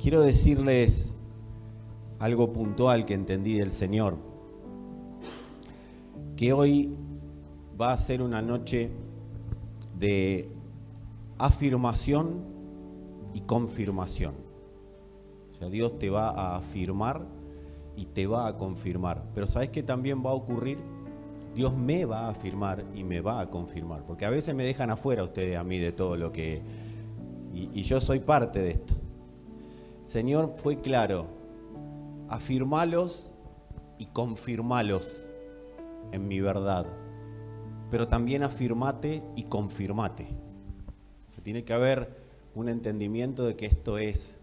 Quiero decirles algo puntual que entendí del Señor, que hoy va a ser una noche de afirmación y confirmación. O sea, Dios te va a afirmar y te va a confirmar. Pero ¿sabes qué también va a ocurrir? Dios me va a afirmar y me va a confirmar. Porque a veces me dejan afuera ustedes a mí de todo lo que... Y yo soy parte de esto. El Señor fue claro. Afirmalos y confirmalos en mi verdad. Pero también afirmate y confirmate. O sea, tiene que haber un entendimiento de que esto es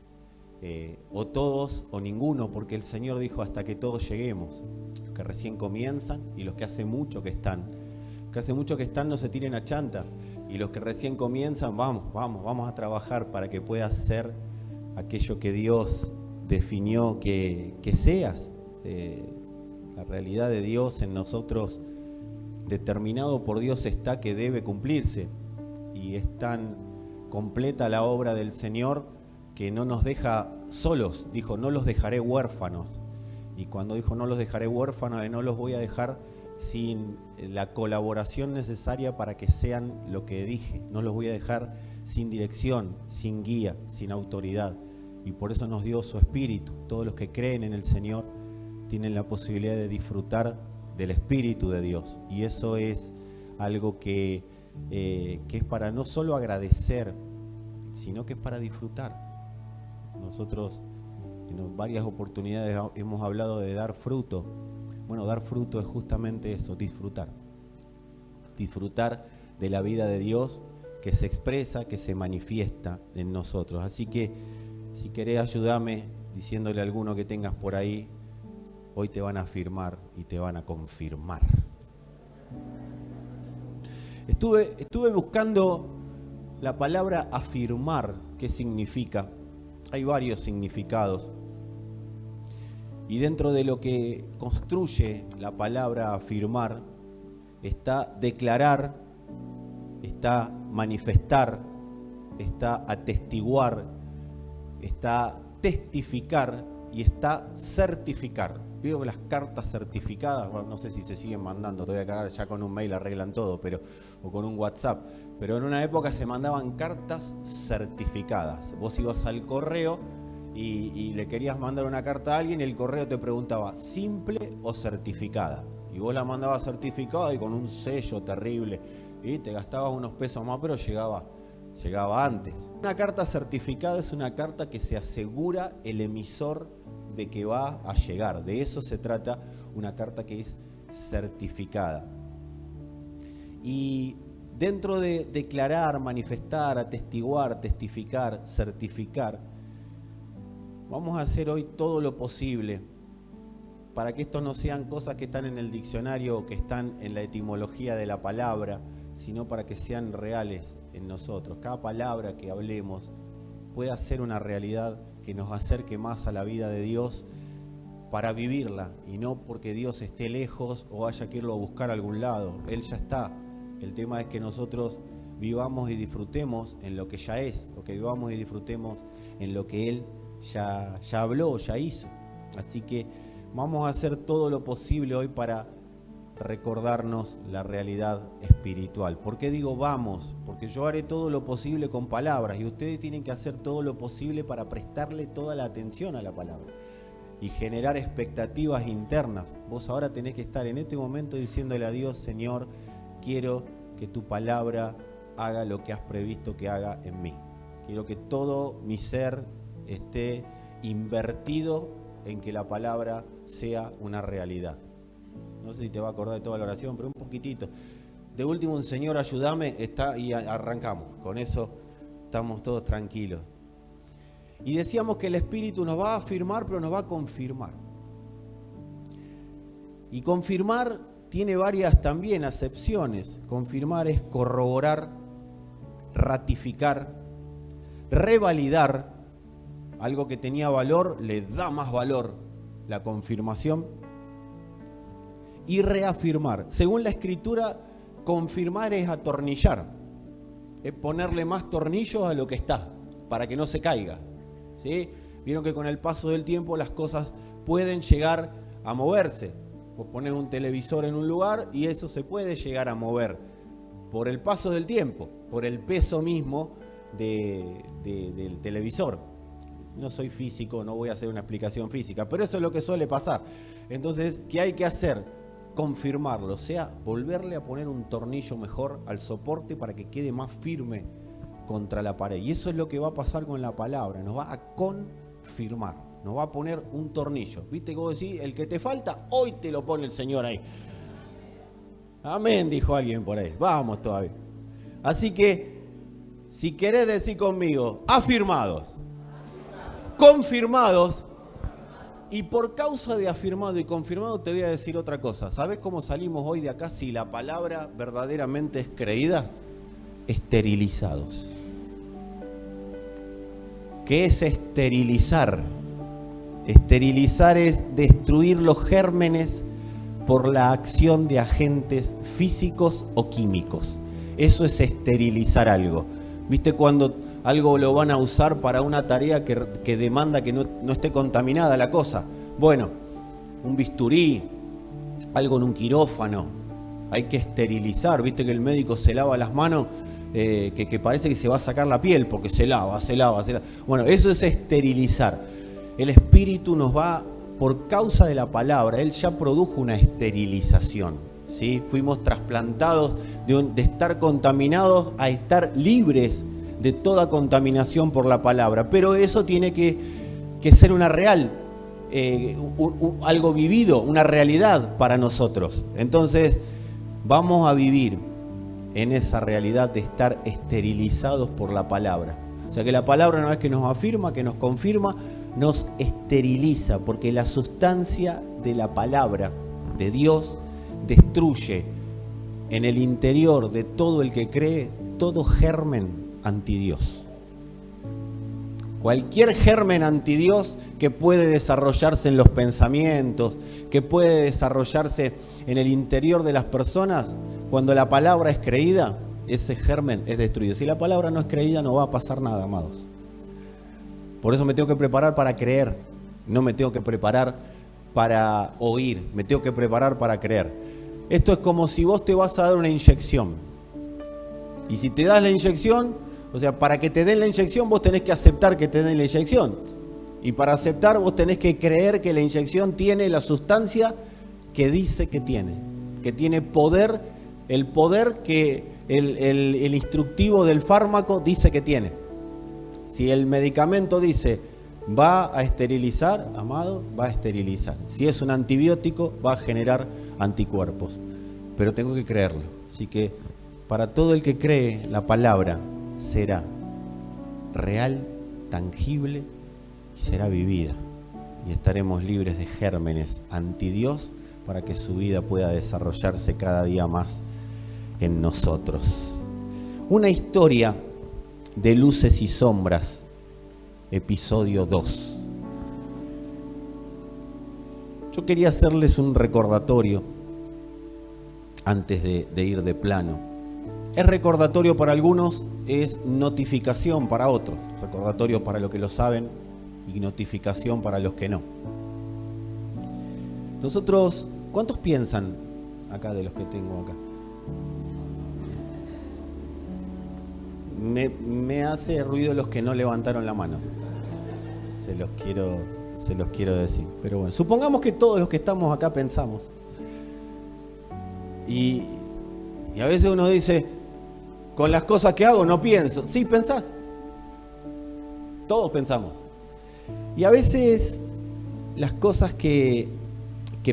o todos o ninguno, porque el Señor dijo hasta que todos lleguemos. Los que recién comienzan y los que hace mucho que están. Los que hace mucho que están no se tiren a chanta. Y los que recién comienzan, vamos a trabajar para que puedas ser aquello que Dios definió que seas. La realidad de Dios en nosotros, determinado por Dios está que debe cumplirse. Y es tan completa la obra del Señor que no nos deja solos. Dijo, no los dejaré huérfanos. Y cuando dijo no los dejaré huérfanos, no los voy a dejar sin la colaboración necesaria para que sean lo que dije. No los voy a dejar sin dirección, sin guía, sin autoridad. Y por eso nos dio su Espíritu. Todos los que creen en el Señor tienen la posibilidad de disfrutar del Espíritu de Dios. Y eso es algo que es para no solo agradecer, sino que es para disfrutar. Nosotros en varias oportunidades hemos hablado de dar fruto. Bueno, dar fruto es justamente eso, disfrutar. Disfrutar de la vida de Dios que se expresa, que se manifiesta en nosotros. Así que si querés ayudarme diciéndole a alguno que tengas por ahí, hoy te van a afirmar y te van a confirmar. Estuve buscando la palabra afirmar, ¿qué significa? Hay varios significados. Y dentro de lo que construye la palabra afirmar está declarar, está manifestar, está atestiguar, está testificar y está certificar. Vieron que las cartas certificadas, bueno, no sé si se siguen mandando, todavía ya con un mail arreglan todo, o con un WhatsApp. Pero en una época se mandaban cartas certificadas. Vos ibas al correo y le querías mandar una carta a alguien y el correo te preguntaba, ¿simple o certificada? Y vos la mandabas certificada y con un sello terrible. Y te gastabas unos pesos más, pero llegaba antes. Una carta certificada es una carta que se asegura el emisor de que va a llegar. De eso se trata una carta que es certificada. Y dentro de declarar, manifestar, atestiguar, testificar, certificar, vamos a hacer hoy todo lo posible para que esto no sean cosas que están en el diccionario o que están en la etimología de la palabra, sino para que sean reales en nosotros. Cada palabra que hablemos pueda ser una realidad que nos acerque más a la vida de Dios para vivirla, y no porque Dios esté lejos o haya que irlo a buscar a algún lado. Él ya está. El tema es que nosotros vivamos y disfrutemos en lo que ya es, lo que vivamos y disfrutemos en lo que Él ya habló, ya hizo. Así que vamos a hacer todo lo posible hoy para recordarnos la realidad espiritual. ¿Por qué digo vamos? Porque yo haré todo lo posible con palabras y ustedes tienen que hacer todo lo posible para prestarle toda la atención a la palabra y generar expectativas internas. Vos ahora tenés que estar en este momento diciéndole a Dios, Señor, quiero que tu palabra haga lo que has previsto que haga en mí. Quiero que todo mi ser esté invertido en que la palabra sea una realidad. No sé si te va a acordar de toda la oración, pero un poquitito. De último, un Señor, ayúdame, está y arrancamos. Con eso estamos todos tranquilos. Y decíamos que el Espíritu nos va a afirmar, pero nos va a confirmar. Y confirmar tiene varias también acepciones. Confirmar es corroborar, ratificar, revalidar. Algo que tenía valor le da más valor, la confirmación. Y reafirmar. Según la Escritura, confirmar es atornillar. Es ponerle más tornillos a lo que está, para que no se caiga. ¿Sí? Vieron que con el paso del tiempo las cosas pueden llegar a moverse. Vos ponés un televisor en un lugar y eso se puede llegar a mover por el paso del tiempo, por el peso mismo del televisor. No soy físico, no voy a hacer una explicación física, pero eso es lo que suele pasar. Entonces, ¿qué hay que hacer? Confirmarlo, o sea, volverle a poner un tornillo mejor al soporte para que quede más firme contra la pared. Y eso es lo que va a pasar con la palabra, nos va a confirmar, nos va a poner un tornillo. ¿Viste que vos decís, el que te falta, hoy te lo pone el Señor ahí? Amén, dijo alguien por ahí. Vamos todavía. Así que, si querés decir conmigo, afirmados, confirmados, y por causa de afirmado y confirmado te voy a decir otra cosa. ¿Sabés cómo salimos hoy de acá si la palabra verdaderamente es creída? Esterilizados. ¿Qué es esterilizar? Esterilizar es destruir los gérmenes por la acción de agentes físicos o químicos. Eso es esterilizar algo. ¿Viste cuando algo lo van a usar para una tarea que demanda que no esté contaminada la cosa? Bueno, un bisturí, algo en un quirófano, hay que esterilizar. ¿Viste que el médico se lava las manos? Que parece que se va a sacar la piel porque se lava. Bueno, eso es esterilizar. El Espíritu nos va, por causa de la palabra, Él ya produjo una esterilización, ¿sí? Fuimos trasplantados de estar contaminados a estar libres de toda contaminación por la palabra. Pero eso tiene que ser una real, algo vivido, una realidad para nosotros. Entonces, vamos a vivir en esa realidad de estar esterilizados por la palabra. O sea que la palabra, una vez que nos afirma, que nos confirma, nos esteriliza, porque la sustancia de la palabra de Dios destruye en el interior de todo el que cree todo germen antidios. Cualquier germen antidios que puede desarrollarse en los pensamientos, que puede desarrollarse en el interior de las personas, cuando la palabra es creída, ese germen es destruido. Si la palabra no es creída, no va a pasar nada, amados. Por eso me tengo que preparar para creer, no me tengo que preparar para oír, me tengo que preparar para creer. Esto es como si vos te vas a dar una inyección. Y si te das la inyección, o sea, para que te den la inyección vos tenés que aceptar que te den la inyección. Y para aceptar vos tenés que creer que la inyección tiene la sustancia que dice que tiene poder, el poder que el instructivo del fármaco dice que tiene. Si el medicamento dice va a esterilizar, amado, va a esterilizar. Si es un antibiótico, va a generar anticuerpos. Pero tengo que creerlo. Así que para todo el que cree, la palabra será real, tangible y será vivida. Y estaremos libres de gérmenes antidios para que su vida pueda desarrollarse cada día más en nosotros. Una historia de luces y sombras, episodio 2. Yo quería hacerles un recordatorio antes de ir de plano. Es recordatorio para algunos, es notificación para otros. Recordatorio para los que lo saben y notificación para los que no. Nosotros, ¿cuántos piensan acá de los que tengo acá? Me hace ruido los que no levantaron la mano. Se los quiero decir. Pero bueno, supongamos que todos los que estamos acá pensamos. Y a veces uno dice, con las cosas que hago no pienso. Sí, pensás. Todos pensamos. Y a veces las cosas que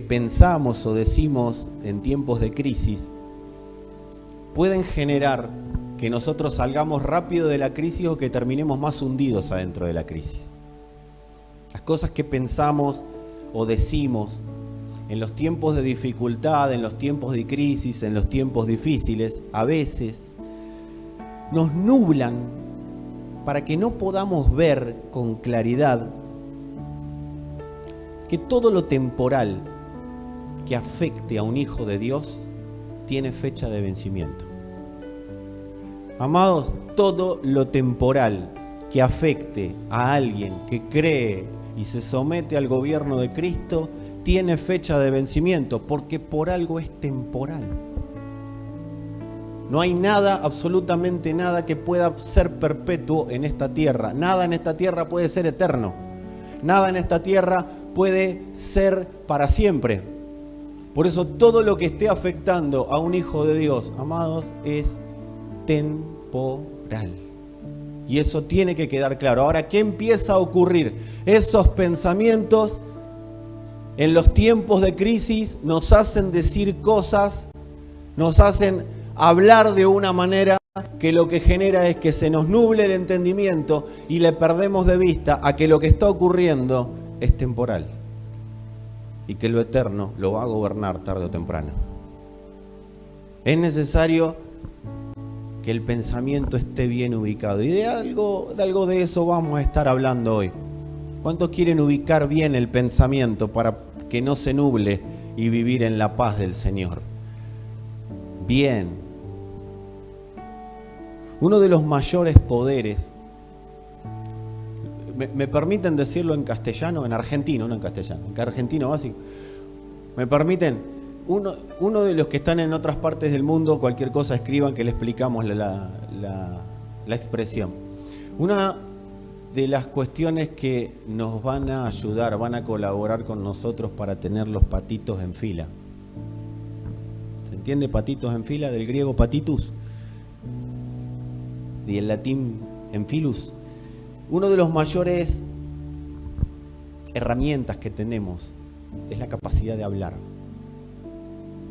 pensamos o decimos en tiempos de crisis pueden generar que nosotros salgamos rápido de la crisis o que terminemos más hundidos adentro de la crisis. Las cosas que pensamos o decimos en los tiempos de dificultad, en los tiempos de crisis, en los tiempos difíciles, a veces nos nublan para que no podamos ver con claridad que todo lo temporal que afecte a un hijo de Dios tiene fecha de vencimiento. Amados, todo lo temporal que afecte a alguien que cree y se somete al gobierno de Cristo tiene fecha de vencimiento, porque por algo es temporal. No hay nada, absolutamente nada, que pueda ser perpetuo en esta tierra. Nada en esta tierra puede ser eterno. Nada en esta tierra puede ser para siempre. Por eso todo lo que esté afectando a un hijo de Dios, amados, es temporal. Y eso tiene que quedar claro. Ahora, ¿qué empieza a ocurrir? Esos pensamientos en los tiempos de crisis nos hacen decir cosas, nos hacen hablar de una manera que lo que genera es que se nos nuble el entendimiento y le perdemos de vista a que lo que está ocurriendo es temporal y que lo eterno lo va a gobernar tarde o temprano. Es necesario que el pensamiento esté bien ubicado, y de algo de eso vamos a estar hablando hoy. ¿Cuántos quieren ubicar bien el pensamiento para que no se nuble y vivir en la paz del Señor? Bien. Uno de los mayores poderes, me permiten decirlo en castellano, en argentino, no en castellano, en argentino básico, me permiten, uno de los que están en otras partes del mundo, cualquier cosa escriban que le explicamos la expresión. Una de las cuestiones que nos van a ayudar, van a colaborar con nosotros para tener los patitos en fila. ¿Se entiende? Patitos en fila, del griego patitus y el latín enfilus. Uno de los mayores herramientas que tenemos es la capacidad de hablar.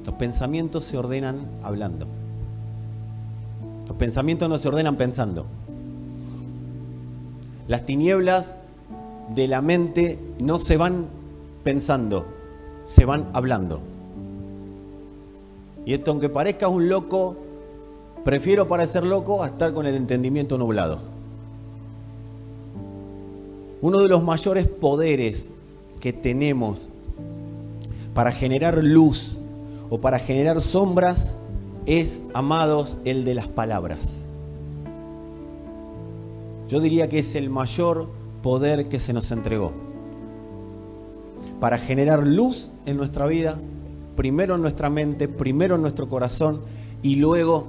Los pensamientos se ordenan hablando. Los pensamientos no se ordenan pensando. Las tinieblas de la mente no se van pensando, se van hablando. Y esto, aunque parezca un loco, prefiero parecer loco a estar con el entendimiento nublado. Uno de los mayores poderes que tenemos para generar luz o para generar sombras es, amados, el de las palabras. Yo diría que es el mayor poder que se nos entregó para generar luz en nuestra vida, primero en nuestra mente, primero en nuestro corazón y luego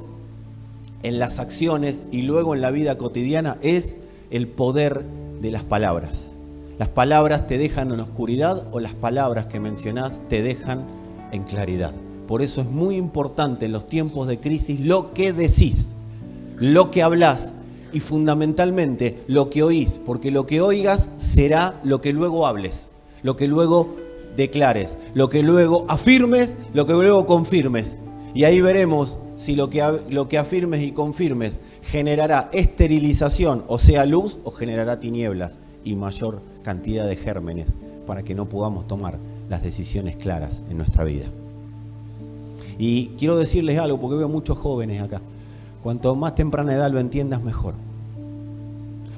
en las acciones y luego en la vida cotidiana, es el poder de las palabras. Las palabras te dejan en oscuridad o las palabras que mencionás te dejan en claridad. Por eso es muy importante en los tiempos de crisis lo que decís, lo que hablás y fundamentalmente lo que oís, porque lo que oigas será lo que luego hables, lo que luego declares, lo que luego afirmes, lo que luego confirmes. Y ahí veremos si lo que afirmes y confirmes generará esterilización, o sea, luz, o generará tinieblas y mayor cantidad de gérmenes para que no podamos tomar las decisiones claras en nuestra vida. Y quiero decirles algo, porque veo muchos jóvenes acá. Cuanto más temprana edad lo entiendas, mejor.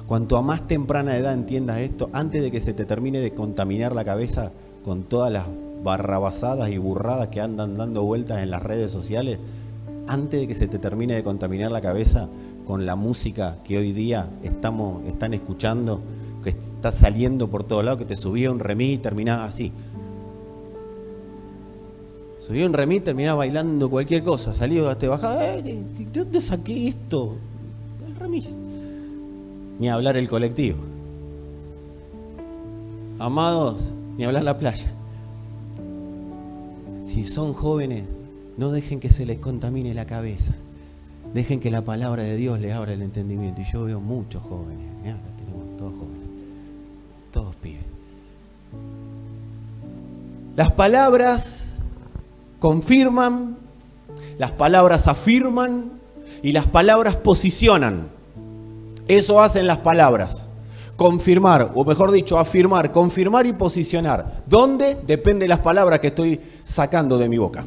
Cuanto a más temprana edad entiendas esto, antes de que se te termine de contaminar la cabeza con todas las barrabasadas y burradas que andan dando vueltas en las redes sociales, antes de que se te termine de contaminar la cabeza con la música que hoy día están escuchando, que está saliendo por todos lados, que te subía un remis y terminaba así. Subía un remis y terminaba bailando cualquier cosa. Salía, te bajaba, ¿de dónde saqué esto? El remis. Ni hablar el colectivo. Amados, ni hablar la playa. Si son jóvenes, no dejen que se les contamine la cabeza. Dejen que la palabra de Dios les abra el entendimiento. Y yo veo muchos jóvenes. Mirá, acá tenemos todos jóvenes. Todos pibes. Las palabras confirman, las palabras afirman y las palabras posicionan. Eso hacen las palabras. Confirmar, o mejor dicho, afirmar, confirmar y posicionar. ¿Dónde? Depende de las palabras que estoy sacando de mi boca.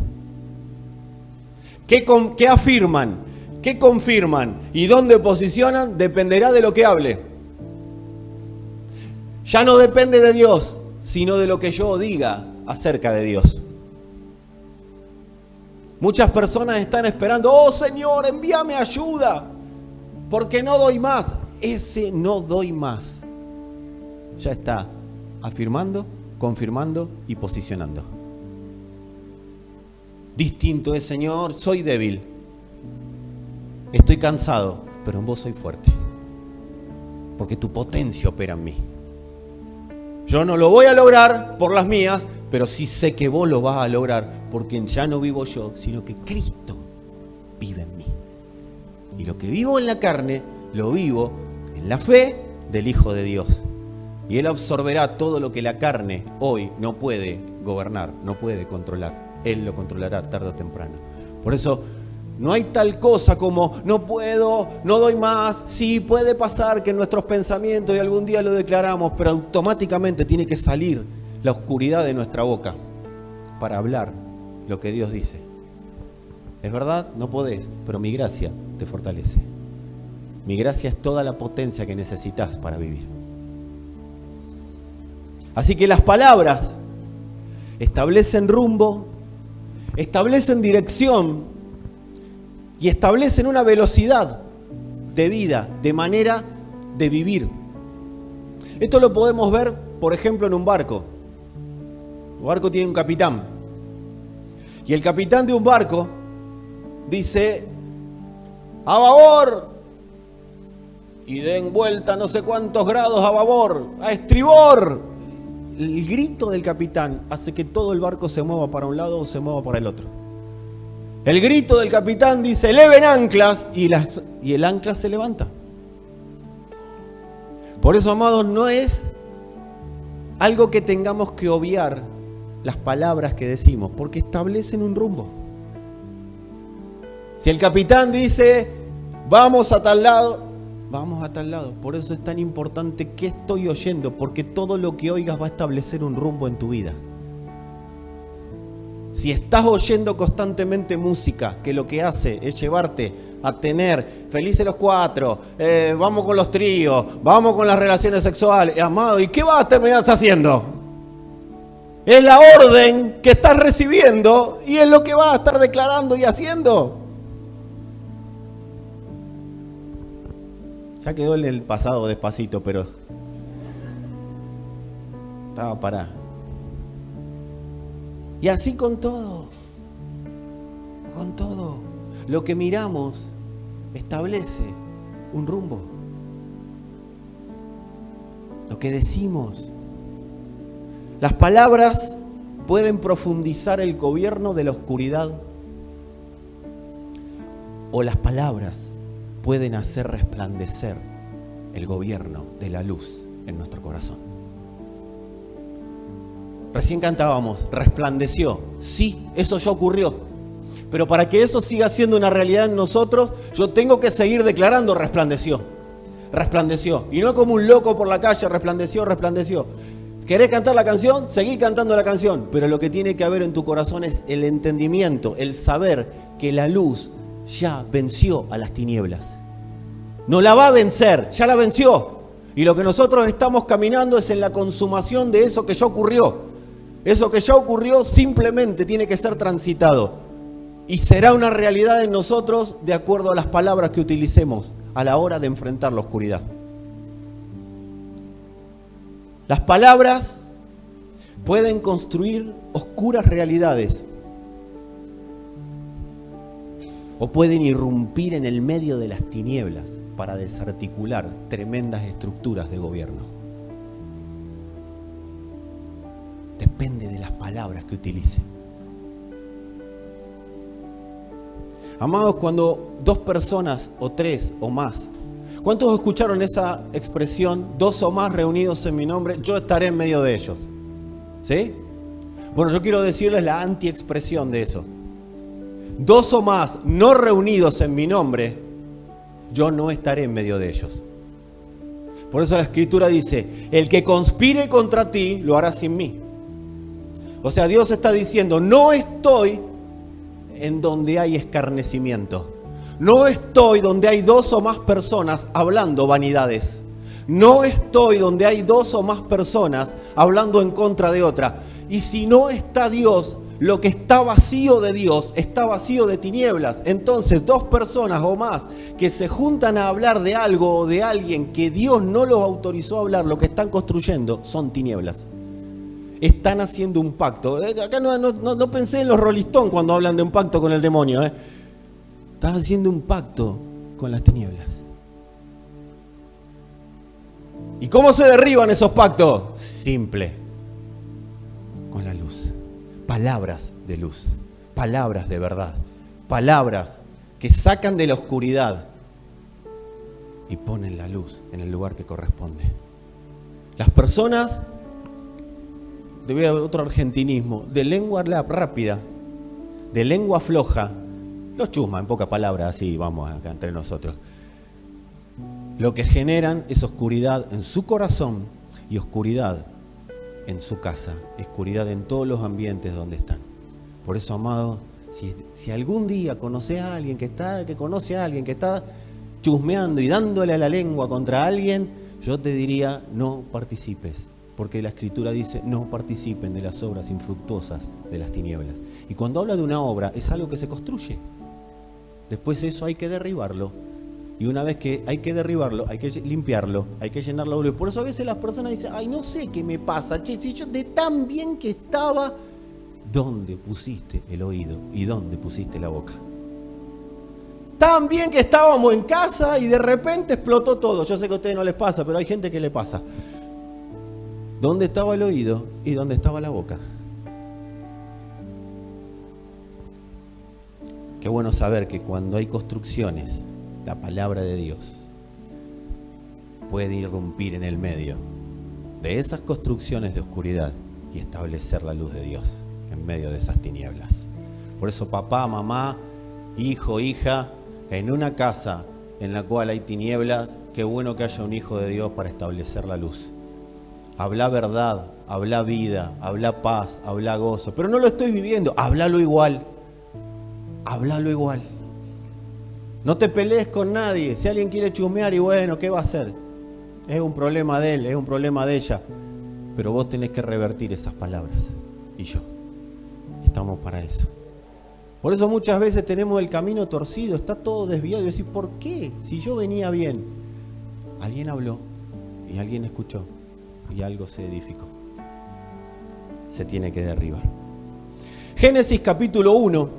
¿Qué afirman? ¿Qué confirman? ¿Y dónde posicionan? Dependerá de lo que hable. Ya no depende de Dios, sino de lo que yo diga acerca de Dios. Muchas personas están esperando, oh Señor, envíame ayuda, porque no doy más. ese no doy más, ya está afirmando, confirmando y posicionando. Distinto es, Señor, soy débil, estoy cansado, pero en vos soy fuerte, porque tu potencia opera en mí. Yo no lo voy a lograr por las mías, pero sí sé que vos lo vas a lograr, porque ya no vivo yo, sino que Cristo vive en mí. Y lo que vivo en la carne, lo vivo en la fe del Hijo de Dios. Y Él absorberá todo lo que la carne hoy no puede gobernar, no puede controlar. Él lo controlará tarde o temprano. Por eso no hay tal cosa como no puedo, no doy más. Sí, puede pasar que en nuestros pensamientos y algún día lo declaramos, pero automáticamente tiene que salir la oscuridad de nuestra boca para hablar lo que Dios dice. Es verdad, no podés, pero mi gracia te fortalece. Mi gracia es toda la potencia que necesitas para vivir. Así que las palabras establecen rumbo, establecen dirección y establecen una velocidad de vida, de manera de vivir. Esto lo podemos ver, por ejemplo, en un barco. Un barco tiene un capitán. Y el capitán de un barco dice: ¡a babor! Y den vuelta no sé cuántos grados a babor, a estribor. El grito del capitán hace que todo el barco se mueva para un lado o se mueva para el otro. El grito del capitán dice: eleven anclas, y el ancla se levanta. Por eso, amados, no es algo que tengamos que obviar las palabras que decimos, porque establecen un rumbo. Si el capitán dice: vamos a tal lado, vamos a tal lado. Por eso es tan importante qué estoy oyendo, porque todo lo que oigas va a establecer un rumbo en tu vida. Si estás oyendo constantemente música que lo que hace es llevarte a tener felices los cuatro, vamos con los tríos, vamos con las relaciones sexuales, amado, ¿y qué vas a terminar haciendo? Es la orden que estás recibiendo y es lo que vas a estar declarando y haciendo. Ya quedó en el pasado despacito, pero estaba parado. Y así con todo. Lo que miramos establece un rumbo. Lo que decimos. Las palabras pueden profundizar el gobierno de la oscuridad, o las palabras pueden hacer resplandecer el gobierno de la luz en nuestro corazón. Recién cantábamos, resplandeció. Sí, eso ya ocurrió. Pero para que eso siga siendo una realidad en nosotros, yo tengo que seguir declarando resplandeció. Resplandeció. Y no como un loco por la calle, resplandeció, resplandeció. ¿Querés cantar la canción? Seguí cantando la canción. Pero lo que tiene que haber en tu corazón es el entendimiento, el saber que la luz ya venció a las tinieblas. No la va a vencer, ya la venció. Y lo que nosotros estamos caminando es en la consumación de eso que ya ocurrió. Eso que ya ocurrió simplemente tiene que ser transitado. Y será una realidad en nosotros de acuerdo a las palabras que utilicemos a la hora de enfrentar la oscuridad. Las palabras pueden construir oscuras realidades o pueden irrumpir en el medio de las tinieblas para desarticular tremendas estructuras de gobierno. Depende de las palabras que utilice. Amados, cuando dos personas o tres o más, ¿cuántos escucharon esa expresión? Dos o más reunidos en mi nombre, yo estaré en medio de ellos. ¿Sí? Bueno, yo quiero decirles la antiexpresión de eso. Dos o más no reunidos en mi nombre, yo no estaré en medio de ellos. Por eso la Escritura dice, el que conspire contra ti, lo hará sin mí. O sea, Dios está diciendo, no estoy en donde hay escarnecimiento. No estoy donde hay dos o más personas hablando vanidades. No estoy donde hay dos o más personas hablando en contra de otra. Y si no está Dios, lo que está vacío de Dios está vacío de tinieblas. Entonces, dos personas o más que se juntan a hablar de algo o de alguien que Dios no los autorizó a hablar, lo que están construyendo son tinieblas. Están haciendo un pacto. Acá no pensé en los Rolling Stones cuando hablan de un pacto con el demonio. Estás haciendo un pacto con las tinieblas. ¿Y cómo se derriban esos pactos? Simple. Con la luz. Palabras de luz. Palabras de verdad. Palabras que sacan de la oscuridad y ponen la luz en el lugar que corresponde. Las personas, te voy a ver otro argentinismo, de lengua rápida, de lengua floja, los chusma, en pocas palabras, así vamos acá entre nosotros. Lo que generan es oscuridad en su corazón y oscuridad en su casa, oscuridad en todos los ambientes donde están. Por eso, amado, si algún día conoces a alguien que conoce a alguien que está chusmeando y dándole a la lengua contra alguien, yo te diría, no participes, porque la Escritura dice, no participen de las obras infructuosas de las tinieblas. Y cuando habla de una obra, es algo que se construye. Después eso hay que derribarlo. Y una vez que hay que derribarlo, hay que limpiarlo, hay que llenarlo. Y por eso a veces las personas dicen, ay, no sé qué me pasa, che, si yo de tan bien que estaba, ¿dónde pusiste el oído y dónde pusiste la boca? Tan bien que estábamos en casa y de repente explotó todo. Yo sé que a ustedes no les pasa, pero hay gente que le pasa. ¿Dónde estaba el oído y dónde estaba la boca? Qué bueno saber que cuando hay construcciones, la palabra de Dios puede irrumpir en el medio de esas construcciones de oscuridad y establecer la luz de Dios en medio de esas tinieblas. Por eso, papá, mamá, hijo, hija, en una casa en la cual hay tinieblas, qué bueno que haya un hijo de Dios para establecer la luz. Habla verdad, habla vida, habla paz, habla gozo. Pero no lo estoy viviendo, háblalo igual. Háblalo igual. No te pelees con nadie. Si alguien quiere chusmear, y bueno, ¿qué va a hacer? Es un problema de él, es un problema de ella. Pero vos tenés que revertir esas palabras. Y yo. Estamos para eso. Por eso muchas veces tenemos el camino torcido, está todo desviado. Y decís, ¿por qué? Si yo venía bien. Alguien habló y alguien escuchó y algo se edificó. Se tiene que derribar. Génesis capítulo 1,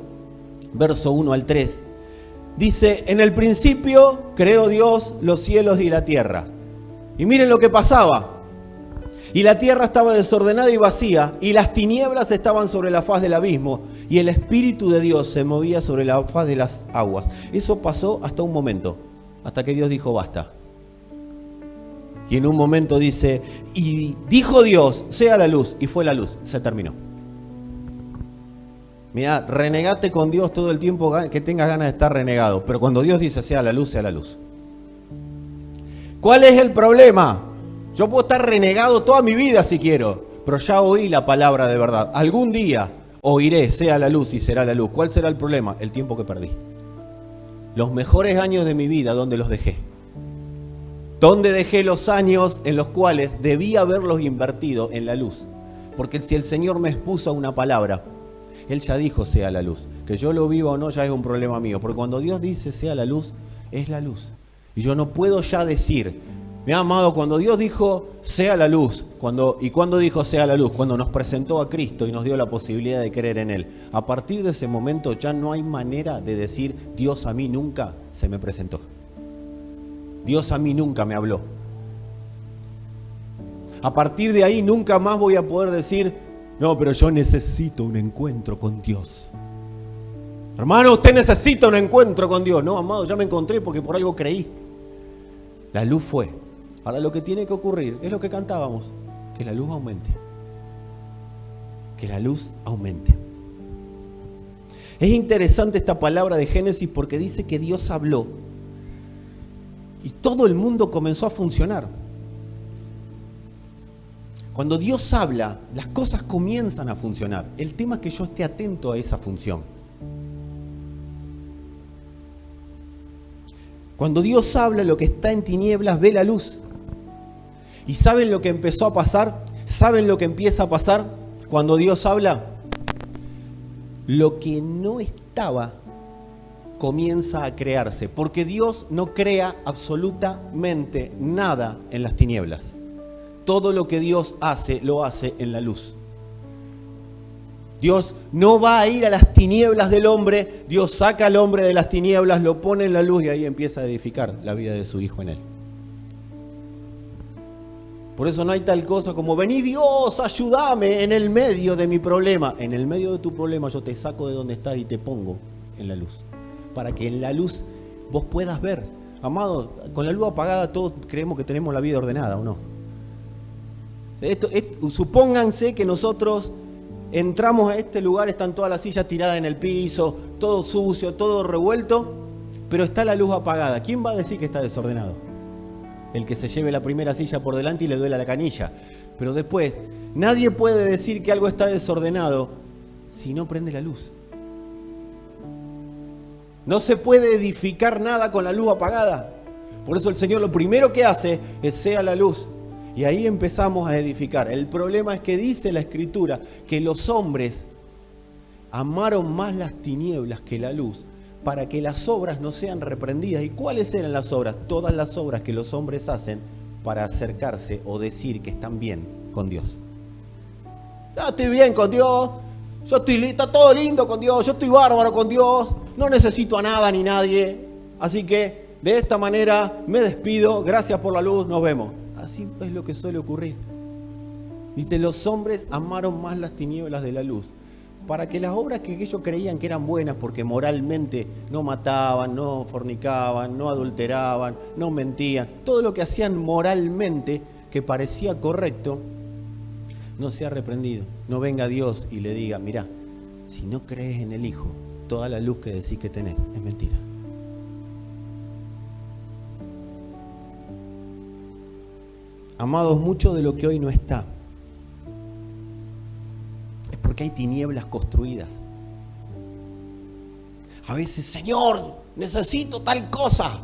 verso 1 al 3. Dice, en el principio creó Dios los cielos y la tierra. Y miren lo que pasaba. Y la tierra estaba desordenada y vacía, y las tinieblas estaban sobre la faz del abismo, y el Espíritu de Dios se movía sobre la faz de las aguas. Eso pasó hasta un momento, hasta que Dios dijo basta. Y en un momento dice, y dijo Dios, sea la luz, y fue la luz, se terminó. Mirá, renegate con Dios todo el tiempo que tengas ganas de estar renegado, pero cuando Dios dice sea la luz, sea la luz. ¿Cuál es el problema? Yo puedo estar renegado toda mi vida si quiero, pero ya oí la palabra de verdad. Algún día oiré, sea la luz y será la luz. ¿Cuál será el problema? El tiempo que perdí. Los mejores años de mi vida, ¿dónde los dejé? ¿Dónde dejé los años en los cuales debía haberlos invertido en la luz? Porque si el Señor me expuso una palabra, Él ya dijo sea la luz. Que yo lo viva o no ya es un problema mío. Porque cuando Dios dice sea la luz, es la luz. Y yo no puedo ya decir, mi amado, cuando Dios dijo sea la luz, cuando dijo sea la luz, cuando nos presentó a Cristo y nos dio la posibilidad de creer en Él. A partir de ese momento ya no hay manera de decir Dios a mí nunca se me presentó. Dios a mí nunca me habló. A partir de ahí nunca más voy a poder decir, no, pero yo necesito un encuentro con Dios. Hermano, usted necesita un encuentro con Dios. No, amado, ya me encontré porque por algo creí. La luz fue. Ahora lo que tiene que ocurrir es lo que cantábamos, que la luz aumente. Que la luz aumente. Es interesante esta palabra de Génesis porque dice que Dios habló y todo el mundo comenzó a funcionar. Cuando Dios habla, las cosas comienzan a funcionar. El tema es que yo esté atento a esa función. Cuando Dios habla, lo que está en tinieblas ve la luz. ¿Y saben lo que empezó a pasar? ¿Saben lo que empieza a pasar cuando Dios habla? lo que no estaba comienza a crearse, porque Dios no crea absolutamente nada en las tinieblas. Todo lo que Dios hace, lo hace en la luz. Dios no va a ir a las tinieblas del hombre, Dios saca al hombre de las tinieblas, lo pone en la luz y ahí empieza a edificar la vida de su hijo en él. Por eso no hay tal cosa como, vení Dios, ayúdame en el medio de mi problema. En el medio de tu problema yo te saco de donde estás y te pongo en la luz. Para que en la luz vos puedas ver. Amado, con la luz apagada todos creemos que tenemos la vida ordenada, ¿o no? Supónganse que nosotros entramos a este lugar, están todas las sillas tiradas en el piso, todo sucio, todo revuelto, pero está la luz apagada. ¿Quién va a decir que está desordenado? El que se lleve la primera silla por delante y le duela la canilla. Pero después, nadie puede decir que algo está desordenado si no prende la luz. No se puede edificar nada con la luz apagada. Por eso el Señor lo primero que hace es sea la luz. Y ahí empezamos a edificar. El problema es que dice la Escritura que los hombres amaron más las tinieblas que la luz para que las obras no sean reprendidas. ¿Y cuáles eran las obras? Todas las obras que los hombres hacen para acercarse o decir que están bien con Dios. Yo estoy bien con Dios, está todo lindo con Dios, yo estoy bárbaro con Dios, no necesito a nada ni nadie. Así que de esta manera me despido, gracias por la luz, nos vemos. Así es lo que suele ocurrir. Dice, los hombres amaron más las tinieblas de la luz, para que las obras que ellos creían que eran buenas, porque moralmente no mataban, no fornicaban, no adulteraban, no mentían, todo lo que hacían moralmente que parecía correcto, no sea reprendido. No venga Dios y le diga, mirá, si no crees en el Hijo, toda la luz que decís que tenés es mentira. Amados, mucho de lo que hoy no está es porque hay tinieblas construidas. A veces, Señor, necesito tal cosa,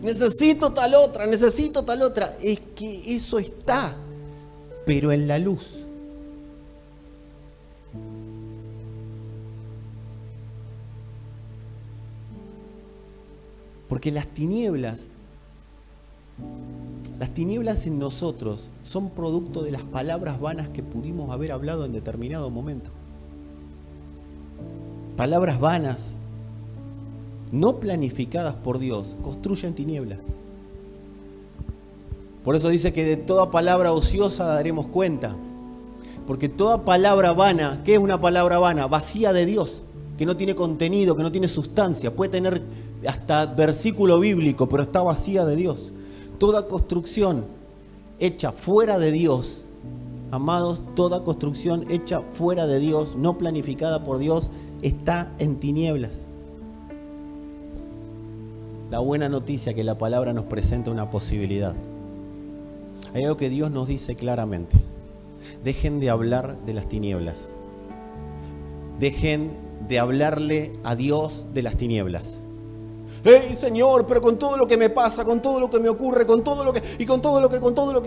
necesito tal otra, necesito tal otra. Es que eso está, pero en la luz. Porque las tinieblas en nosotros son producto de las palabras vanas que pudimos haber hablado en determinado momento. Palabras vanas, no planificadas por Dios, construyen tinieblas. Por eso dice que de toda palabra ociosa daremos cuenta. Porque toda palabra vana, ¿qué es una palabra vana? Vacía de Dios, que no tiene contenido, que no tiene sustancia. Puede tener hasta versículo bíblico, pero está vacía de Dios. Toda construcción hecha fuera de Dios, amados, toda construcción hecha fuera de Dios, no planificada por Dios, está en tinieblas. La buena noticia es que la palabra nos presenta una posibilidad. Hay algo que Dios nos dice claramente. Dejen de hablar de las tinieblas. Dejen de hablarle a Dios de las tinieblas. ¡Hey, Señor! Pero con todo lo que me pasa, con todo lo que me ocurre, con todo lo que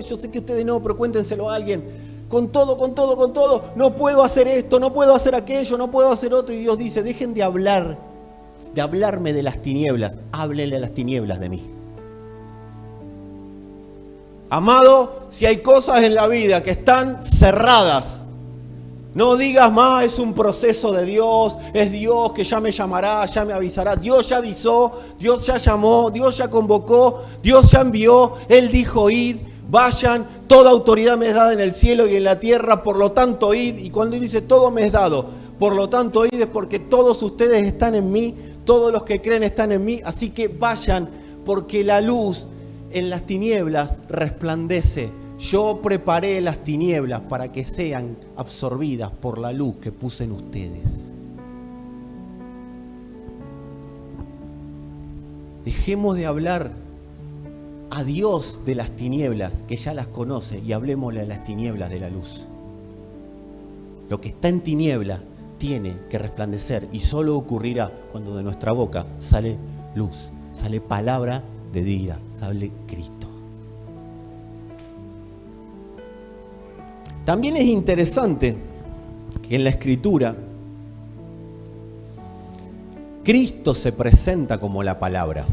yo sé que ustedes no, pero cuéntenselo a alguien. Con todo, no puedo hacer esto, no puedo hacer aquello, no puedo hacer otro. Y Dios dice, dejen de hablarme de las tinieblas, háblenle a las tinieblas de mí. Amado, si hay cosas en la vida que están cerradas, no digas más, es un proceso de Dios, es Dios que ya me llamará, ya me avisará. Dios ya avisó, Dios ya llamó, Dios ya convocó, Dios ya envió. Él dijo, id, vayan, toda autoridad me es dada en el cielo y en la tierra, por lo tanto id. Y cuando dice todo me es dado, por lo tanto id, es porque todos ustedes están en mí, todos los que creen están en mí. Así que vayan, porque la luz en las tinieblas resplandece. Yo preparé las tinieblas para que sean absorbidas por la luz que puse en ustedes. Dejemos de hablar a Dios de las tinieblas, que ya las conoce, y hablemosle a las tinieblas de la luz. Lo que está en tiniebla tiene que resplandecer, y solo ocurrirá cuando de nuestra boca sale luz, sale palabra de vida, sale Cristo. También es interesante que en la Escritura Cristo se presenta como la palabra.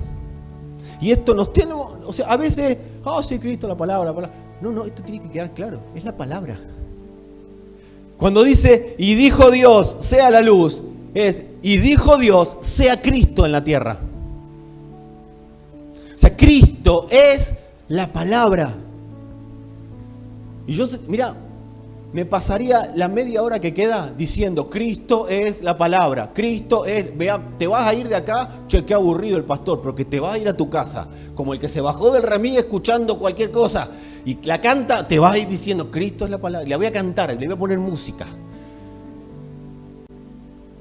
Y esto nos tiene, o sea, a veces, sí, Cristo, la palabra, la palabra. No, esto tiene que quedar claro, es la palabra. Cuando dice, y dijo Dios, sea la luz, es, y dijo Dios, sea Cristo en la tierra. O sea, Cristo es la palabra. Y yo, mira, me pasaría la media hora que queda diciendo, Cristo es la palabra, Cristo es, vea, te vas a ir de acá, che, qué aburrido el pastor, porque te vas a ir a tu casa, como el que se bajó del remis escuchando cualquier cosa, y la canta, te vas a ir diciendo, Cristo es la palabra, le voy a cantar, le voy a poner música.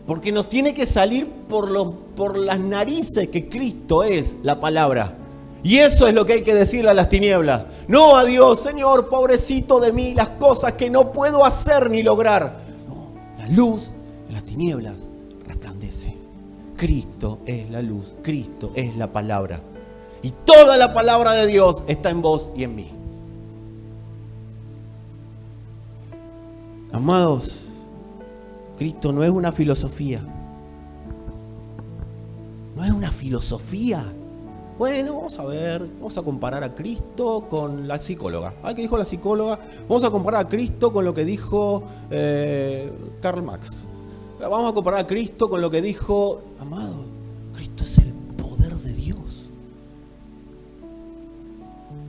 Porque nos tiene que salir por las narices que Cristo es la palabra. Y eso es lo que hay que decirle a las tinieblas. No a Dios, Señor, pobrecito de mí, las cosas que no puedo hacer ni lograr. No, la luz en las tinieblas resplandece. Cristo es la luz, Cristo es la palabra. Y toda la palabra de Dios está en vos y en mí. Amados, Cristo no es una filosofía. No es una filosofía. Bueno, vamos a ver, vamos a comparar a Cristo con la psicóloga. ¿Qué dijo la psicóloga? Vamos a comparar a Cristo con lo que dijo Karl Marx. Vamos a comparar a Cristo con lo que dijo... Amado, Cristo es el poder de Dios.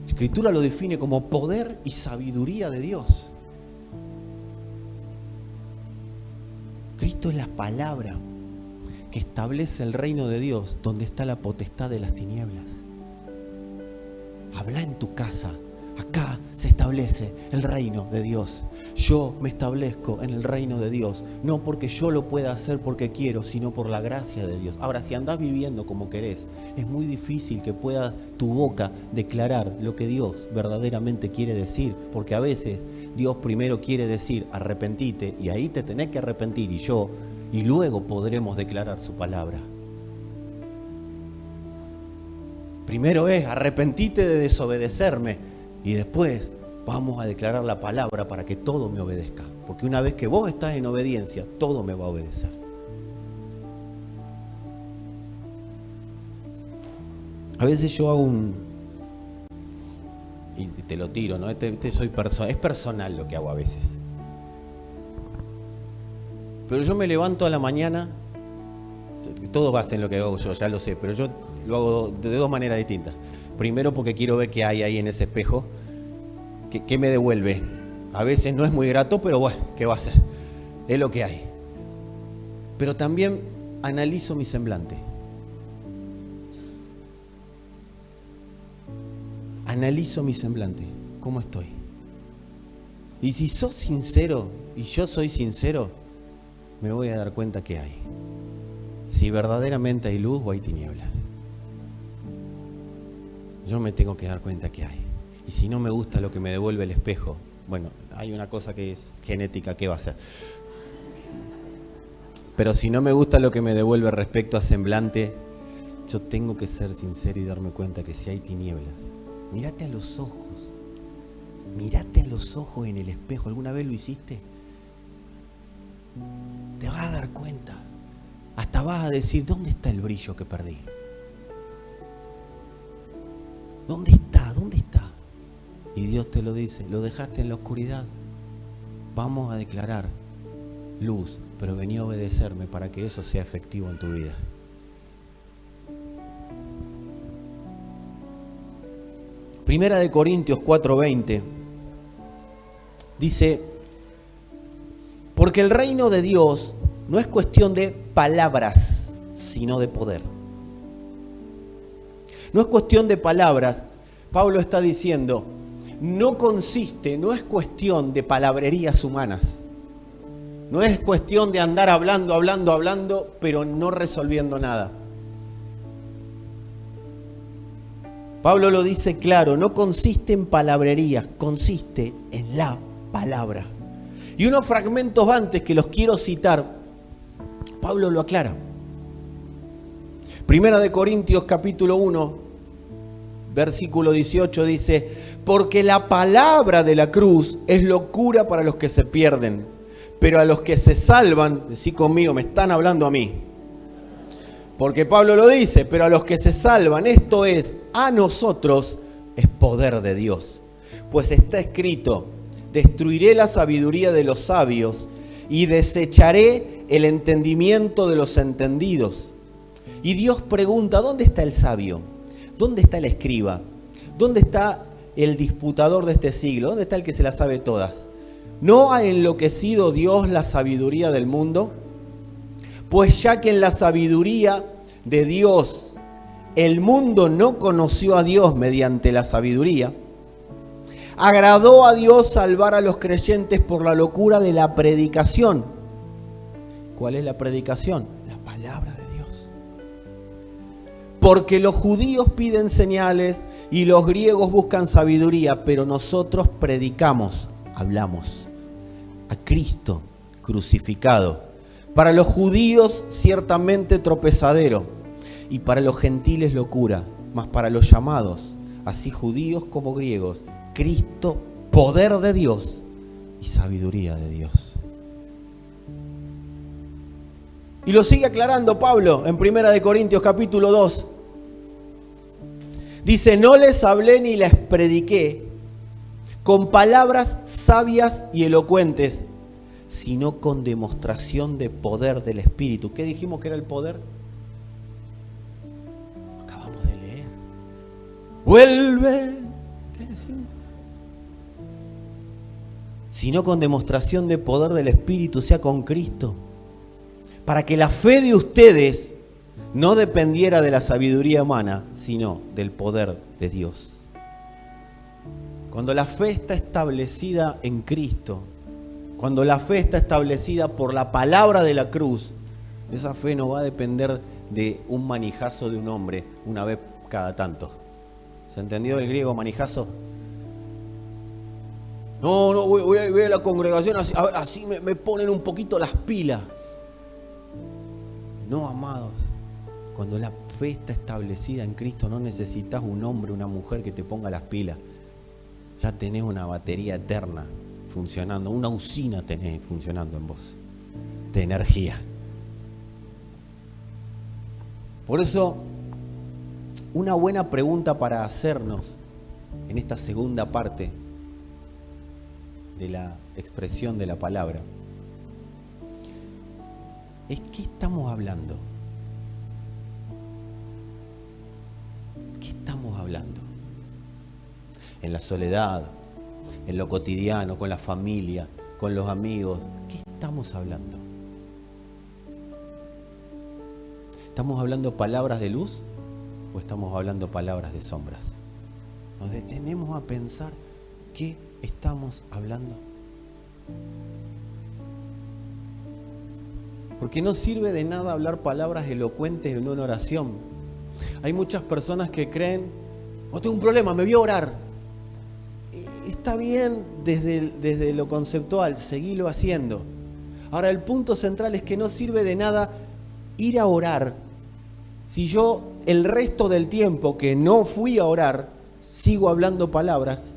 La Escritura lo define como poder y sabiduría de Dios. Cristo es la palabra que establece el reino de Dios donde está la potestad de las tinieblas. Habla en tu casa. Acá se establece el reino de Dios. Yo me establezco en el reino de Dios, no porque yo lo pueda hacer porque quiero, sino por la gracia de Dios. Ahora, si andás viviendo como querés, es muy difícil que pueda tu boca declarar lo que Dios verdaderamente quiere decir, porque a veces Dios primero quiere decir arrepentite, y ahí te tenés que arrepentir, y luego podremos declarar su palabra. Primero es arrepentite de desobedecerme, y después vamos a declarar la palabra para que todo me obedezca. Porque una vez que vos estás en obediencia, todo me va a obedecer. A veces yo hago y te lo tiro, ¿no? Es personal lo que hago a veces. Pero yo me levanto a la mañana, todos hacen lo que hago yo, ya lo sé, pero yo lo hago de dos maneras distintas. Primero porque quiero ver qué hay ahí en ese espejo, qué me devuelve. A veces no es muy grato, pero bueno, ¿qué va a hacer? Es lo que hay. Pero también analizo mi semblante. Analizo mi semblante, ¿cómo estoy? Y si sos sincero, y yo soy sincero, me voy a dar cuenta que hay. Si verdaderamente hay luz o hay tinieblas. Yo me tengo que dar cuenta que hay. Y si no me gusta lo que me devuelve el espejo, bueno, hay una cosa que es genética, ¿qué va a hacer? Pero si no me gusta lo que me devuelve respecto a semblante, yo tengo que ser sincero y darme cuenta que si hay tinieblas, mírate a los ojos. Mírate a los ojos en el espejo. ¿Alguna vez lo hiciste? Te vas a dar cuenta. Hasta vas a decir, ¿dónde está el brillo que perdí? ¿Dónde está? ¿Dónde está? Y Dios te lo dice, lo dejaste en la oscuridad. Vamos a declarar luz, pero vení a obedecerme para que eso sea efectivo en tu vida. Primera de Corintios 4:20 dice, porque el reino de Dios no es cuestión de palabras, sino de poder. No es cuestión de palabras. Pablo está diciendo, no es cuestión de palabrerías humanas. No es cuestión de andar hablando, pero no resolviendo nada. Pablo lo dice claro, no consiste en palabrerías, consiste en la palabra. Y unos fragmentos antes que los quiero citar, Pablo lo aclara. Primera de Corintios capítulo 1, versículo 18 dice, porque la palabra de la cruz es locura para los que se pierden, pero a los que se salvan, decí conmigo, me están hablando a mí. Porque Pablo lo dice, pero a los que se salvan, esto es, a nosotros, es poder de Dios. Pues está escrito, destruiré la sabiduría de los sabios y desecharé el entendimiento de los entendidos. Y Dios pregunta, ¿dónde está el sabio? ¿Dónde está el escriba? ¿Dónde está el disputador de este siglo? ¿Dónde está el que se las sabe todas? ¿No ha enloquecido Dios la sabiduría del mundo? Pues ya que en la sabiduría de Dios el mundo no conoció a Dios mediante la sabiduría, agradó a Dios salvar a los creyentes por la locura de la predicación. ¿Cuál es la predicación? La palabra de Dios. Porque los judíos piden señales y los griegos buscan sabiduría, pero nosotros predicamos, hablamos, a Cristo crucificado. Para los judíos ciertamente tropezadero y para los gentiles locura, mas para los llamados, así judíos como griegos, Cristo, poder de Dios y sabiduría de Dios. Y lo sigue aclarando Pablo en 1 Corintios capítulo 2. Dice, no les hablé ni les prediqué con palabras sabias y elocuentes, sino con demostración de poder del Espíritu. ¿Qué dijimos que era el poder? Acabamos de leer. Vuelve. ¿Qué decimos? Sino con demostración de poder del Espíritu, sea con Cristo, para que la fe de ustedes no dependiera de la sabiduría humana, sino del poder de Dios. Cuando la fe está establecida en Cristo, cuando la fe está establecida por la palabra de la cruz, esa fe no va a depender de un manijazo de un hombre una vez cada tanto. ¿Se entendió el griego manijazo? No, voy a la congregación, así me ponen un poquito las pilas. No, amados, cuando la fe está establecida en Cristo no necesitas un hombre, una mujer que te ponga las pilas. Ya tenés una batería eterna funcionando, una usina tenés funcionando en vos, de energía. Por eso, una buena pregunta para hacernos en esta segunda parte de la expresión de la palabra es: ¿qué estamos hablando? ¿Qué estamos hablando? En la soledad, en lo cotidiano, con la familia, con los amigos. ¿Qué estamos hablando? ¿Estamos hablando palabras de luz o estamos hablando palabras de sombras? Nos detenemos a pensar qué estamos hablando. Porque no sirve de nada hablar palabras elocuentes en una oración. Hay muchas personas que creen, no tengo un problema, me voy a orar. Y está bien desde lo conceptual, seguilo haciendo. Ahora el punto central es que no sirve de nada ir a orar si yo el resto del tiempo que no fui a orar sigo hablando palabras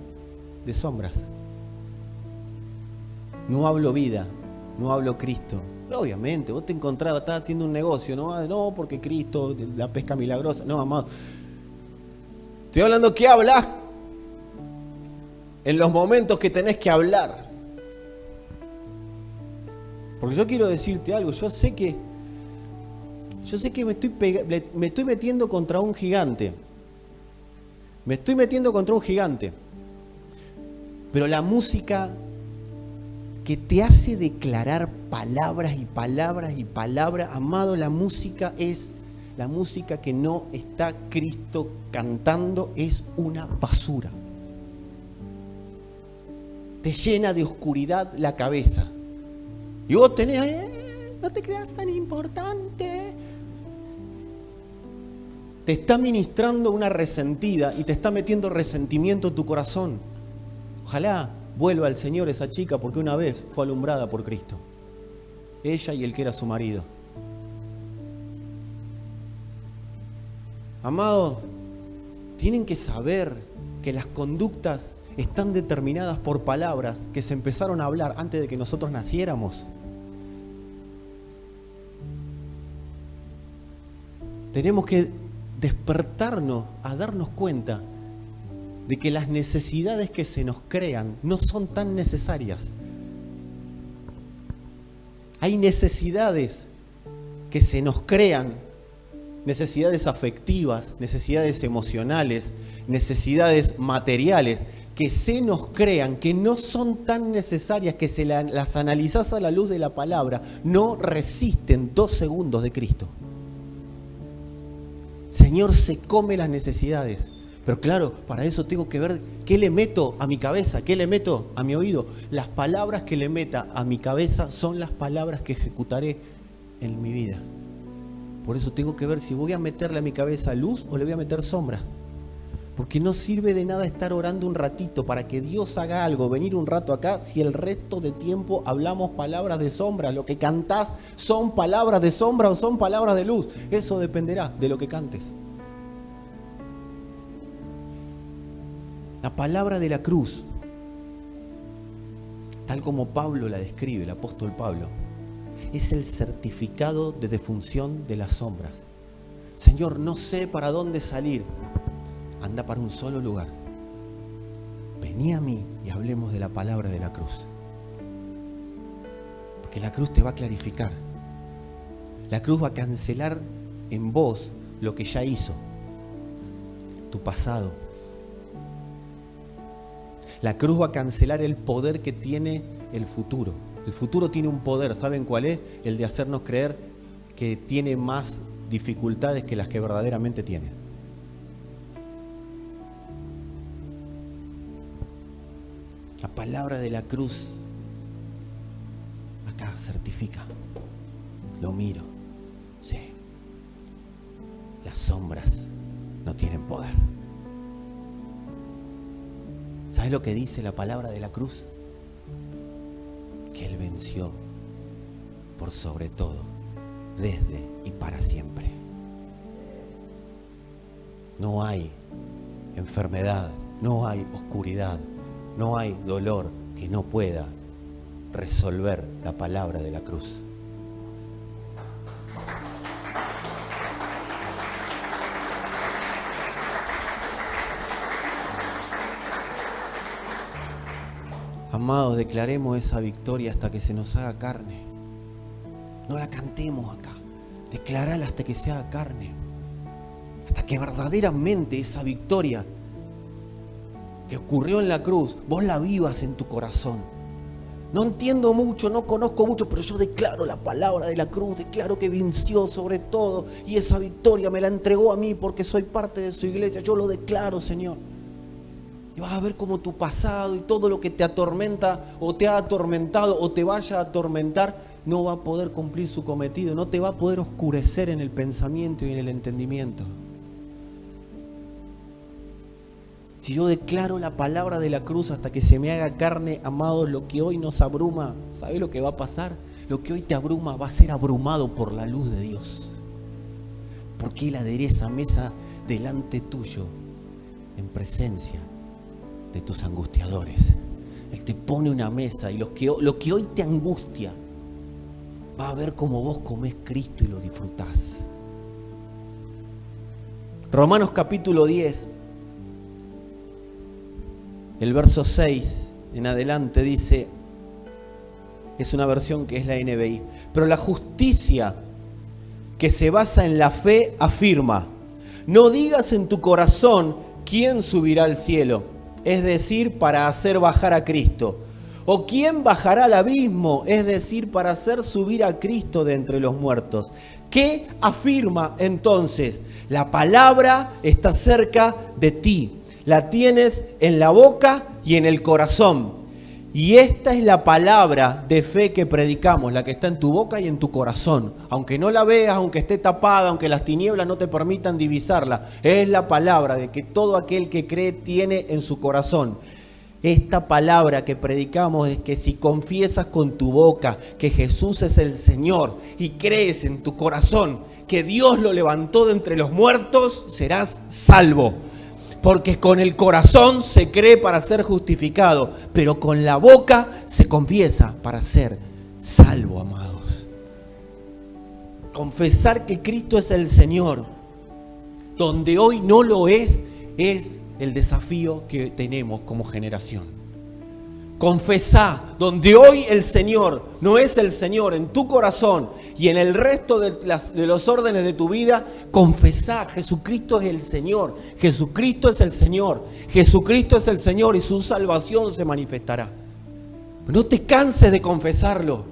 de sombras. No hablo vida, no hablo Cristo. Obviamente, vos te encontrabas, estás haciendo un negocio, no, porque Cristo, la pesca milagrosa. No, amado. Estoy hablando que hablas en los momentos que tenés que hablar. Porque yo quiero decirte algo, yo sé que me estoy metiendo contra un gigante. Me estoy metiendo contra un gigante. Pero la música que te hace declarar palabras y palabras y palabras, amado, la música que no está Cristo cantando, es una basura. Te llena de oscuridad la cabeza. Y vos tenés, no te creas tan importante. Te está ministrando una resentida y te está metiendo resentimiento en tu corazón. Ojalá vuelva al Señor esa chica, porque una vez fue alumbrada por Cristo. Ella y el que era su marido. Amados, tienen que saber que las conductas están determinadas por palabras que se empezaron a hablar antes de que nosotros naciéramos. Tenemos que despertarnos a darnos cuenta de que las necesidades que se nos crean no son tan necesarias. Hay necesidades que se nos crean, necesidades afectivas, necesidades emocionales, necesidades materiales, que se nos crean, que no son tan necesarias, que si las analizás a la luz de la palabra, no resisten 2 segundos de Cristo. Señor se come las necesidades. Pero claro, para eso tengo que ver qué le meto a mi cabeza, qué le meto a mi oído. Las palabras que le meta a mi cabeza son las palabras que ejecutaré en mi vida. Por eso tengo que ver si voy a meterle a mi cabeza luz o le voy a meter sombra. Porque no sirve de nada estar orando un ratito para que Dios haga algo, venir un rato acá, si el resto de tiempo hablamos palabras de sombra. Lo que cantás son palabras de sombra o son palabras de luz. Eso dependerá de lo que cantes. La palabra de la cruz, tal como Pablo la describe, el apóstol Pablo, es el certificado de defunción de las sombras. Señor, no sé para dónde salir. Anda para un solo lugar. Vení a mí y hablemos de la palabra de la cruz. Porque la cruz te va a clarificar. La cruz va a cancelar en vos lo que ya hizo. Tu pasado. La cruz va a cancelar el poder que tiene el futuro. El futuro tiene un poder, ¿saben cuál es? El de hacernos creer que tiene más dificultades que las que verdaderamente tiene. La palabra de la cruz acá certifica. Lo miro. Sí. Las sombras no tienen poder. ¿Sabes lo que dice la palabra de la cruz? Que Él venció por sobre todo, desde y para siempre. No hay enfermedad, no hay oscuridad, no hay dolor que no pueda resolver la palabra de la cruz. Amados, declaremos esa victoria hasta que se nos haga carne. No la cantemos acá. Declarala hasta que se haga carne. Hasta que verdaderamente esa victoria que ocurrió en la cruz, vos la vivas en tu corazón. No entiendo mucho, no conozco mucho, pero yo declaro la palabra de la cruz, declaro que venció sobre todo y esa victoria me la entregó a mí porque soy parte de su iglesia. Yo lo declaro, Señor. Y vas a ver cómo tu pasado y todo lo que te atormenta o te ha atormentado o te vaya a atormentar no va a poder cumplir su cometido, no te va a poder oscurecer en el pensamiento y en el entendimiento. Si yo declaro la palabra de la cruz hasta que se me haga carne, amados, lo que hoy nos abruma, ¿sabes lo que va a pasar? Lo que hoy te abruma va a ser abrumado por la luz de Dios. Porque Él adereza mesa delante tuyo en presencia de tus angustiadores. Él te pone una mesa y lo que hoy te angustia, va a ver cómo vos comés Cristo y lo disfrutás. Romanos capítulo 10, el verso 6 en adelante dice, es una versión que es la NBI, pero la justicia que se basa en la fe afirma, no digas en tu corazón quién subirá al cielo, es decir, para hacer bajar a Cristo, o quién bajará al abismo, es decir, para hacer subir a Cristo de entre los muertos. ¿Qué afirma entonces? La palabra está cerca de ti, la tienes en la boca y en el corazón. Y esta es la palabra de fe que predicamos, la que está en tu boca y en tu corazón. Aunque no la veas, aunque esté tapada, aunque las tinieblas no te permitan divisarla, es la palabra de que todo aquel que cree tiene en su corazón. Esta palabra que predicamos es que si confiesas con tu boca que Jesús es el Señor y crees en tu corazón que Dios lo levantó de entre los muertos, serás salvo. Porque con el corazón se cree para ser justificado, pero con la boca se confiesa para ser salvo, amados. Confesar que Cristo es el Señor Donde hoy no lo es el desafío que tenemos como generación. Confesá, donde hoy el Señor no es el Señor en tu corazón y en el resto de los órdenes de tu vida, confesá, Jesucristo es el Señor, Jesucristo es el Señor, Jesucristo es el Señor y su salvación se manifestará. No te canses de confesarlo.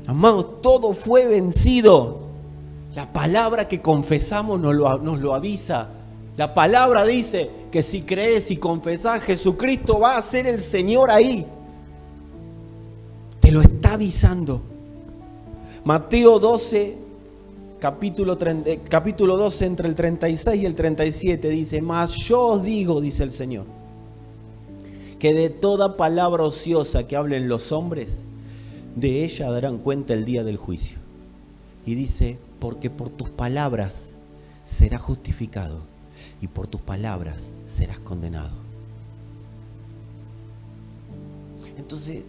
Amados, todo fue vencido. La palabra que confesamos nos lo avisa. La palabra dice que si crees y confesás, Jesucristo va a ser el Señor ahí. Te lo está avisando. Mateo 12, capítulo 12, entre el 36 y el 37 dice: mas yo os digo, dice el Señor, que de toda palabra ociosa que hablen los hombres, de ella darán cuenta el día del juicio. Y dice: porque por tus palabras serás justificado y por tus palabras serás condenado. Entonces,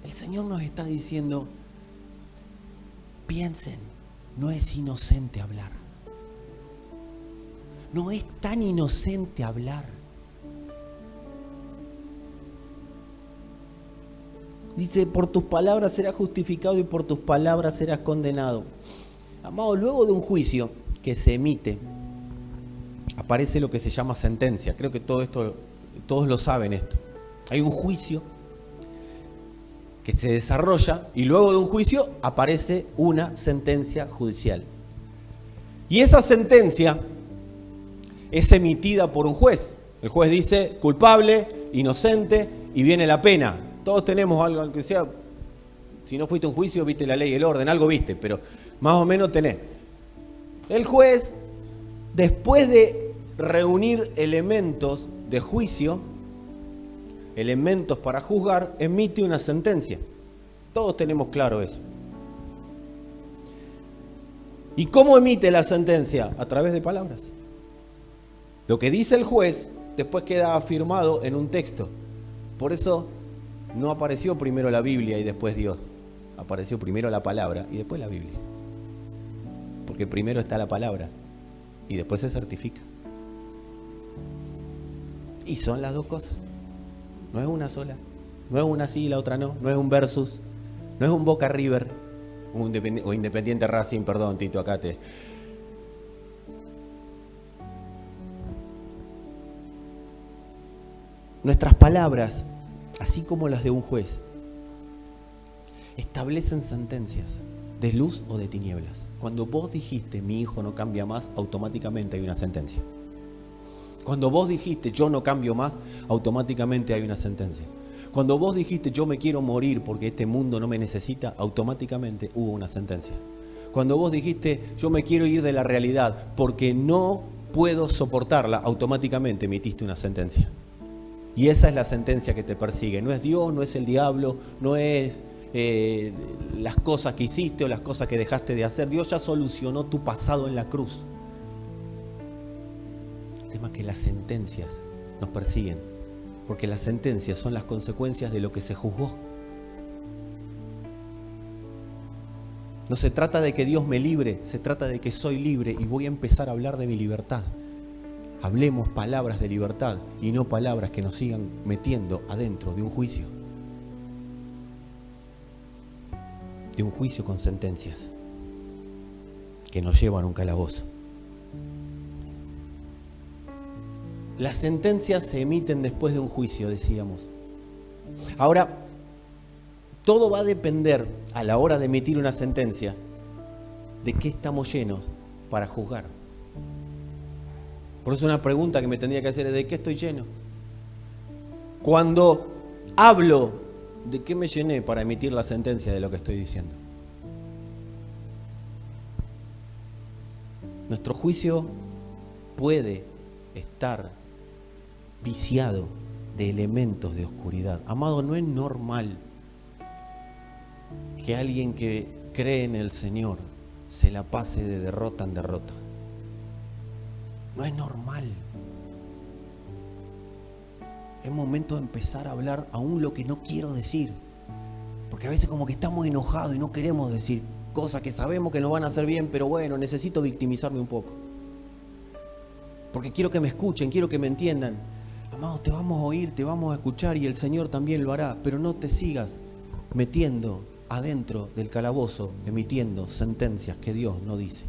el Señor nos está diciendo: piensen, no es inocente hablar. No es tan inocente hablar. Dice: por tus palabras serás justificado y por tus palabras serás condenado. Amado, luego de un juicio que se emite, aparece lo que se llama sentencia. Creo que todos lo saben esto. Hay un juicio que se desarrolla y luego de un juicio aparece una sentencia judicial. Y esa sentencia es emitida por un juez. El juez dice culpable, inocente y viene la pena. Todos tenemos algo, aunque sea, si no fuiste a un juicio, viste la ley y el orden, algo viste, pero más o menos tenés. El juez, después de reunir elementos de juicio, elementos para juzgar, emite una sentencia. Todos tenemos claro eso. ¿Y cómo emite la sentencia? A través de palabras. Lo que dice el juez después queda afirmado en un texto. Por eso no apareció primero la Biblia y después Dios. Apareció primero la palabra y después la Biblia. Porque primero está la palabra y después se certifica. Y son las dos cosas. No es una sola. No es una sí y la otra no. No es un versus. No es un Boca River. O Independiente Racing, perdón, Tito, acá te... Nuestras palabras, así como las de un juez, establecen sentencias de luz o de tinieblas. Cuando vos dijiste mi hijo no cambia más, automáticamente hay una sentencia. Cuando vos dijiste yo no cambio más, automáticamente hay una sentencia. Cuando vos dijiste yo me quiero morir porque este mundo no me necesita, automáticamente hubo una sentencia. Cuando vos dijiste yo me quiero ir de la realidad porque no puedo soportarla, automáticamente emitiste una sentencia. Y esa es la sentencia que te persigue. No es Dios, no es el diablo, no es las cosas que hiciste o las cosas que dejaste de hacer. Dios ya solucionó tu pasado en la cruz. El tema es que las sentencias nos persiguen, porque las sentencias son las consecuencias de lo que se juzgó. No se trata de que Dios me libre, se trata de que soy libre y voy a empezar a hablar de mi libertad. Hablemos palabras de libertad y no palabras que nos sigan metiendo adentro de un juicio. De un juicio con sentencias que nos llevan a un calabozo. Las sentencias se emiten después de un juicio, decíamos. Ahora, todo va a depender a la hora de emitir una sentencia de qué estamos llenos para juzgar. Por eso una pregunta que me tendría que hacer es: ¿de qué estoy lleno? Cuando hablo, ¿de qué me llené para emitir la sentencia de lo que estoy diciendo? Nuestro juicio puede estar viciado de elementos de oscuridad. Amado, no es normal que alguien que cree en el Señor se la pase de derrota en derrota. No es normal. Es momento de empezar a hablar aún lo que no quiero decir. Porque a veces como que estamos enojados y no queremos decir. cosas que sabemos que nos van a hacer bien, pero bueno, necesito victimizarme un poco. Porque quiero que me escuchen, quiero que me entiendan. Amado, te vamos a oír, te vamos a escuchar y el Señor también lo hará, pero no te sigas metiendo adentro del calabozo, emitiendo sentencias que Dios no dice.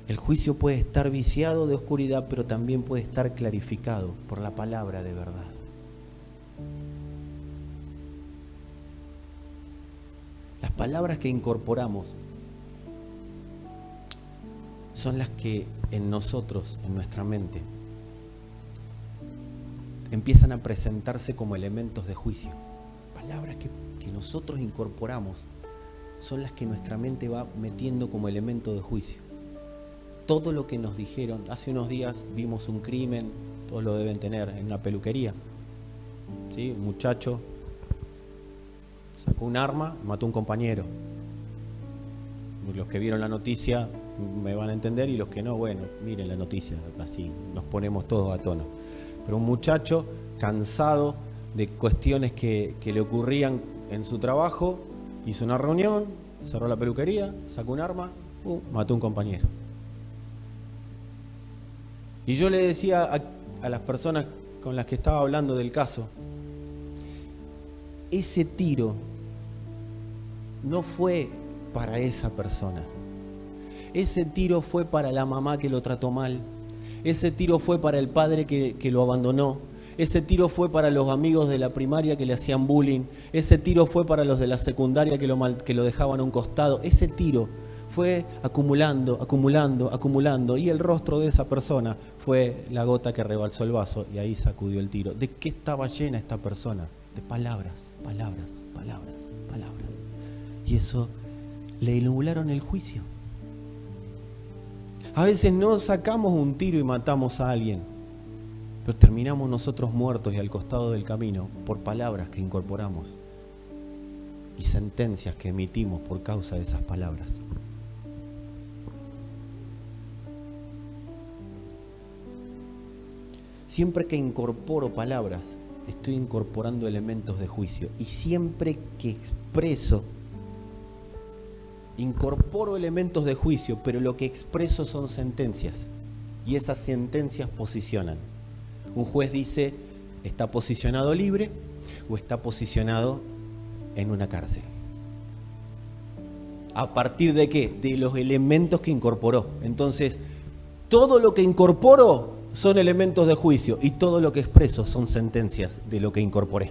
El juicio puede estar viciado de oscuridad, pero también puede estar clarificado por la palabra de verdad. Las palabras que incorporamos son las que en nosotros, en nuestra mente, empiezan a presentarse como elementos de juicio. Palabras que nosotros incorporamos son las que nuestra mente va metiendo como elemento de juicio. Todo lo que nos dijeron, hace unos días vimos un crimen, todos lo deben tener, en una peluquería. ¿Sí? Un muchacho sacó un arma, mató a un compañero. Los que vieron la noticia me van a entender y los que no, bueno, miren la noticia, así nos ponemos todos a tono. Pero un muchacho cansado de cuestiones que le ocurrían en su trabajo, hizo una reunión, cerró la peluquería, sacó un arma, mató a un compañero. Y yo le decía a las personas con las que estaba hablando del caso, ese tiro no fue para esa persona. Ese tiro fue para la mamá que lo trató mal. Ese tiro fue para el padre que lo abandonó. Ese tiro fue para los amigos de la primaria que le hacían bullying. Ese tiro fue para los de la secundaria que lo dejaban a un costado. Ese tiro fue acumulando, acumulando, acumulando. Y el rostro de esa persona fue la gota que rebalsó el vaso y ahí sacudió el tiro. ¿De qué estaba llena esta persona? De palabras, palabras, palabras, palabras. Y eso le nublaron el juicio. A veces no sacamos un tiro y matamos a alguien, pero terminamos nosotros muertos y al costado del camino por palabras que incorporamos y sentencias que emitimos por causa de esas palabras. Siempre que incorporo palabras, estoy incorporando elementos de juicio. Y siempre que expreso, incorporo elementos de juicio, pero lo que expreso son sentencias. Y esas sentencias posicionan. Un juez dice, está posicionado libre o está posicionado en una cárcel. ¿A partir de qué? De los elementos que incorporó. Entonces, todo lo que incorporo son elementos de juicio y todo lo que expreso son sentencias de lo que incorporé.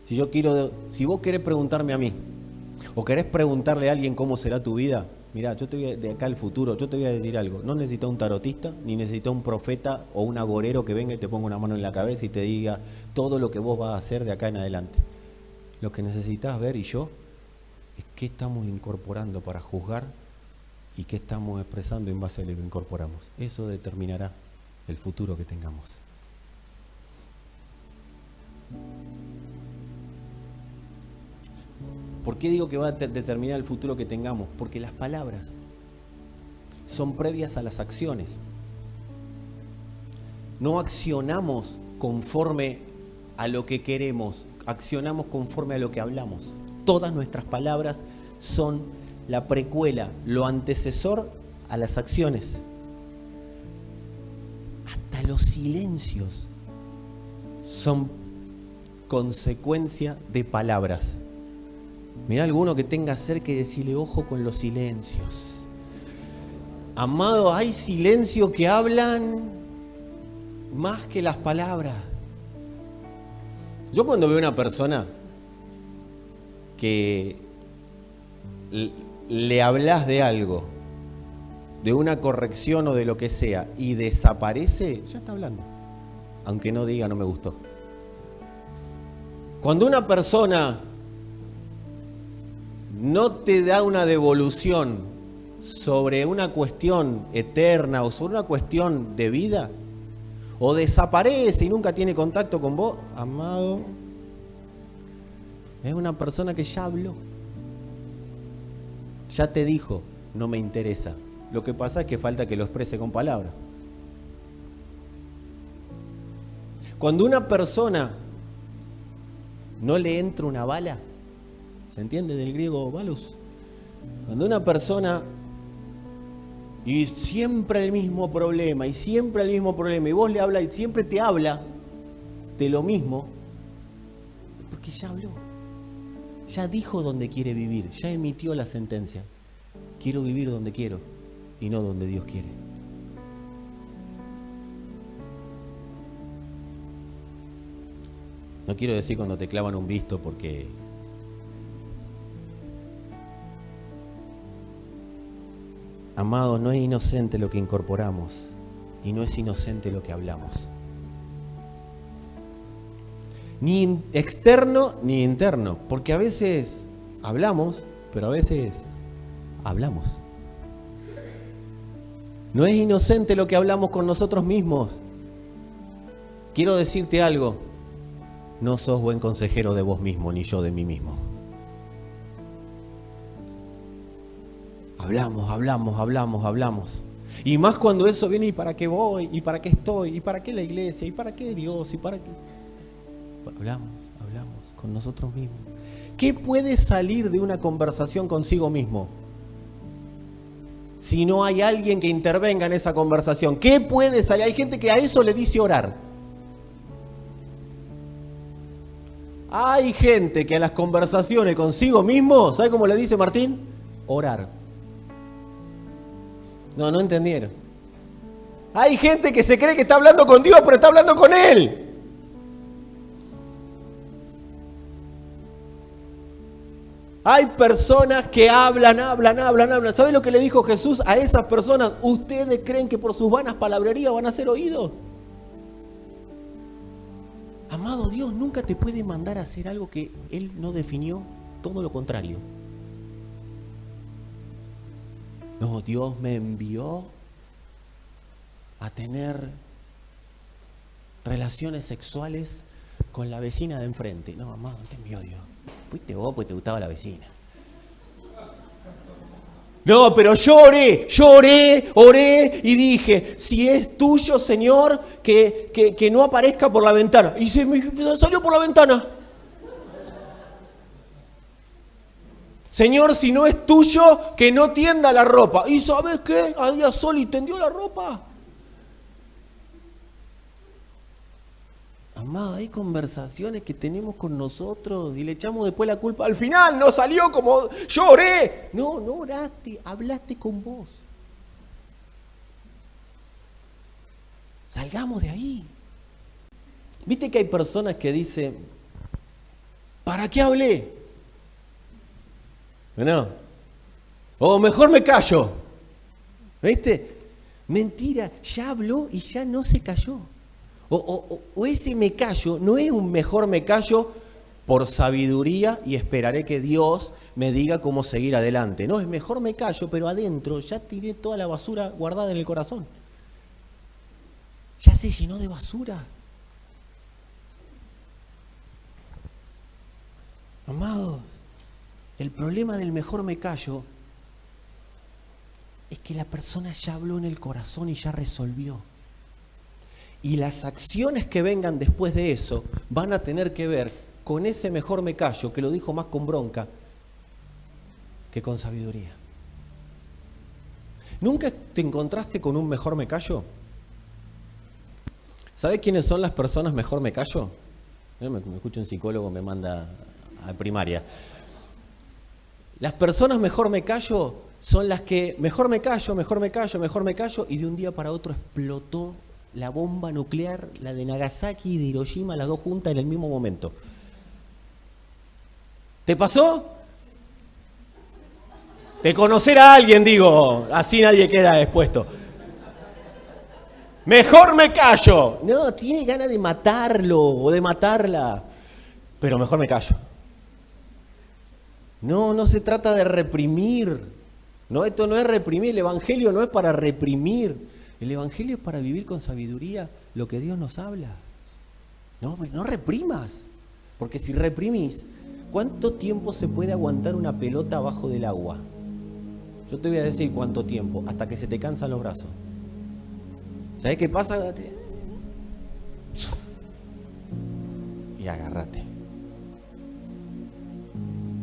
Si vos querés preguntarme a mí o querés preguntarle a alguien cómo será tu vida, mirá, yo te voy de acá al futuro, yo te voy a decir algo. No necesitas un tarotista, ni necesitas un profeta o un agorero que venga y te ponga una mano en la cabeza y te diga todo lo que vos vas a hacer de acá en adelante. Lo que necesitas ver y yo es qué estamos incorporando para juzgar y qué estamos expresando en base a lo que incorporamos. Eso determinará el futuro que tengamos. ¿Por qué digo que va a determinar el futuro que tengamos? Porque las palabras son previas a las acciones. No accionamos conforme a lo que queremos, accionamos conforme a lo que hablamos. Todas nuestras palabras son la precuela, lo antecesor a las acciones. Hasta los silencios son consecuencia de palabras. Mirá alguno que tenga cerca y decirle ojo con los silencios. Amado, hay silencios que hablan más que las palabras. Yo cuando veo una persona que le hablas de algo, de una corrección o de lo que sea, y desaparece, ya está hablando. Aunque no diga no me gustó. Cuando una persona no te da una devolución sobre una cuestión eterna o sobre una cuestión de vida, o desaparece y nunca tiene contacto con vos, amado, es una persona que ya habló. Ya te dijo, no me interesa. Lo que pasa es que falta que lo exprese con palabras. Cuando una persona no le entra una bala. ¿Se entiende del griego balus? Cuando una persona, y siempre el mismo problema, y siempre el mismo problema, y vos le hablas y siempre te habla de lo mismo, porque ya habló, ya dijo dónde quiere vivir, ya emitió la sentencia. Quiero vivir donde quiero y no donde Dios quiere. No quiero decir cuando te clavan un visto, porque amados, no es inocente lo que incorporamos y no es inocente lo que hablamos. Ni externo ni interno, porque a veces hablamos, pero a veces hablamos. No es inocente lo que hablamos con nosotros mismos. Quiero decirte algo, no sos buen consejero de vos mismo, ni yo de mí mismo. Hablamos. Y más cuando eso viene, ¿y para qué voy? ¿Y para qué estoy? ¿Y para qué la iglesia? ¿Y para qué Dios? ¿Y para qué? Hablamos con nosotros mismos. ¿Qué puede salir de una conversación consigo mismo si no hay alguien que intervenga en esa conversación? ¿Qué puede salir? Hay gente que a eso le dice orar. Hay gente que a las conversaciones consigo mismo, ¿sabe cómo le dice Martín? Orar. No entendieron. Hay gente que se cree que está hablando con Dios, pero está hablando con Él. Hay personas que hablan. ¿Sabe lo que le dijo Jesús a esas personas? ¿Ustedes creen que por sus vanas palabrerías van a ser oídos? Amado, Dios nunca te puede mandar a hacer algo que Él no definió, todo lo contrario. No, Dios me envió a tener relaciones sexuales con la vecina de enfrente. No, amado, no te envió Dios. Fuiste vos porque te gustaba la vecina. No, pero yo oré y dije, si es tuyo, Señor, que no aparezca por la ventana. Y se me salió por la ventana. Señor, si no es tuyo, que no tienda la ropa. ¿Y sabes qué? Había sol y tendió la ropa. Amado, hay conversaciones que tenemos con nosotros y le echamos después la culpa. Al final no salió como yo oré. No oraste, hablaste con vos. Salgamos de ahí. ¿Viste que hay personas que dicen, ¿para qué hablé? No. O mejor me callo. ¿Viste? Mentira, ya habló y ya no se calló. O ese me callo no es un mejor me callo por sabiduría y esperaré que Dios me diga cómo seguir adelante. No, es mejor me callo, pero adentro ya tiré toda la basura guardada en el corazón. Ya se llenó de basura. Amados, el problema del mejor me callo es que la persona ya habló en el corazón y ya resolvió. Y las acciones que vengan después de eso van a tener que ver con ese mejor me callo, que lo dijo más con bronca que con sabiduría. ¿Nunca te encontraste con un mejor me callo? ¿Sabes quiénes son las personas mejor me callo? Me escucha un psicólogo, me manda a primaria. Las personas mejor me callo son las que mejor me callo, y de un día para otro explotó la bomba nuclear, la de Nagasaki y de Hiroshima, las dos juntas en el mismo momento. ¿Te pasó? De conocer a alguien, digo, así nadie queda expuesto. Mejor me callo. No, tiene ganas de matarlo o de matarla, pero mejor me callo. No se trata de reprimir. No, esto no es reprimir. El Evangelio no es para reprimir. El Evangelio es para vivir con sabiduría lo que Dios nos habla. No reprimas. Porque si reprimís, ¿cuánto tiempo se puede aguantar una pelota abajo del agua? Yo te voy a decir cuánto tiempo. Hasta que se te cansan los brazos. ¿Sabés qué pasa? Y agárrate.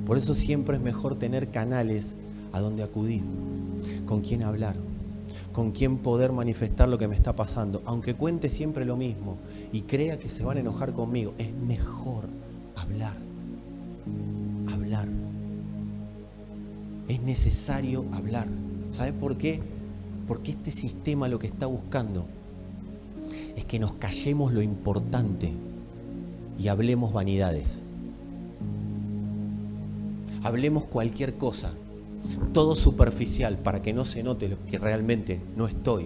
Por eso siempre es mejor tener canales a donde acudir, con quién hablar, con quién poder manifestar lo que me está pasando. Aunque cuente siempre lo mismo y crea que se van a enojar conmigo, es mejor hablar. Hablar. Es necesario hablar. ¿Sabes por qué? Porque este sistema lo que está buscando es que nos callemos lo importante y hablemos vanidades. Hablemos cualquier cosa, todo superficial, para que no se note lo que realmente no estoy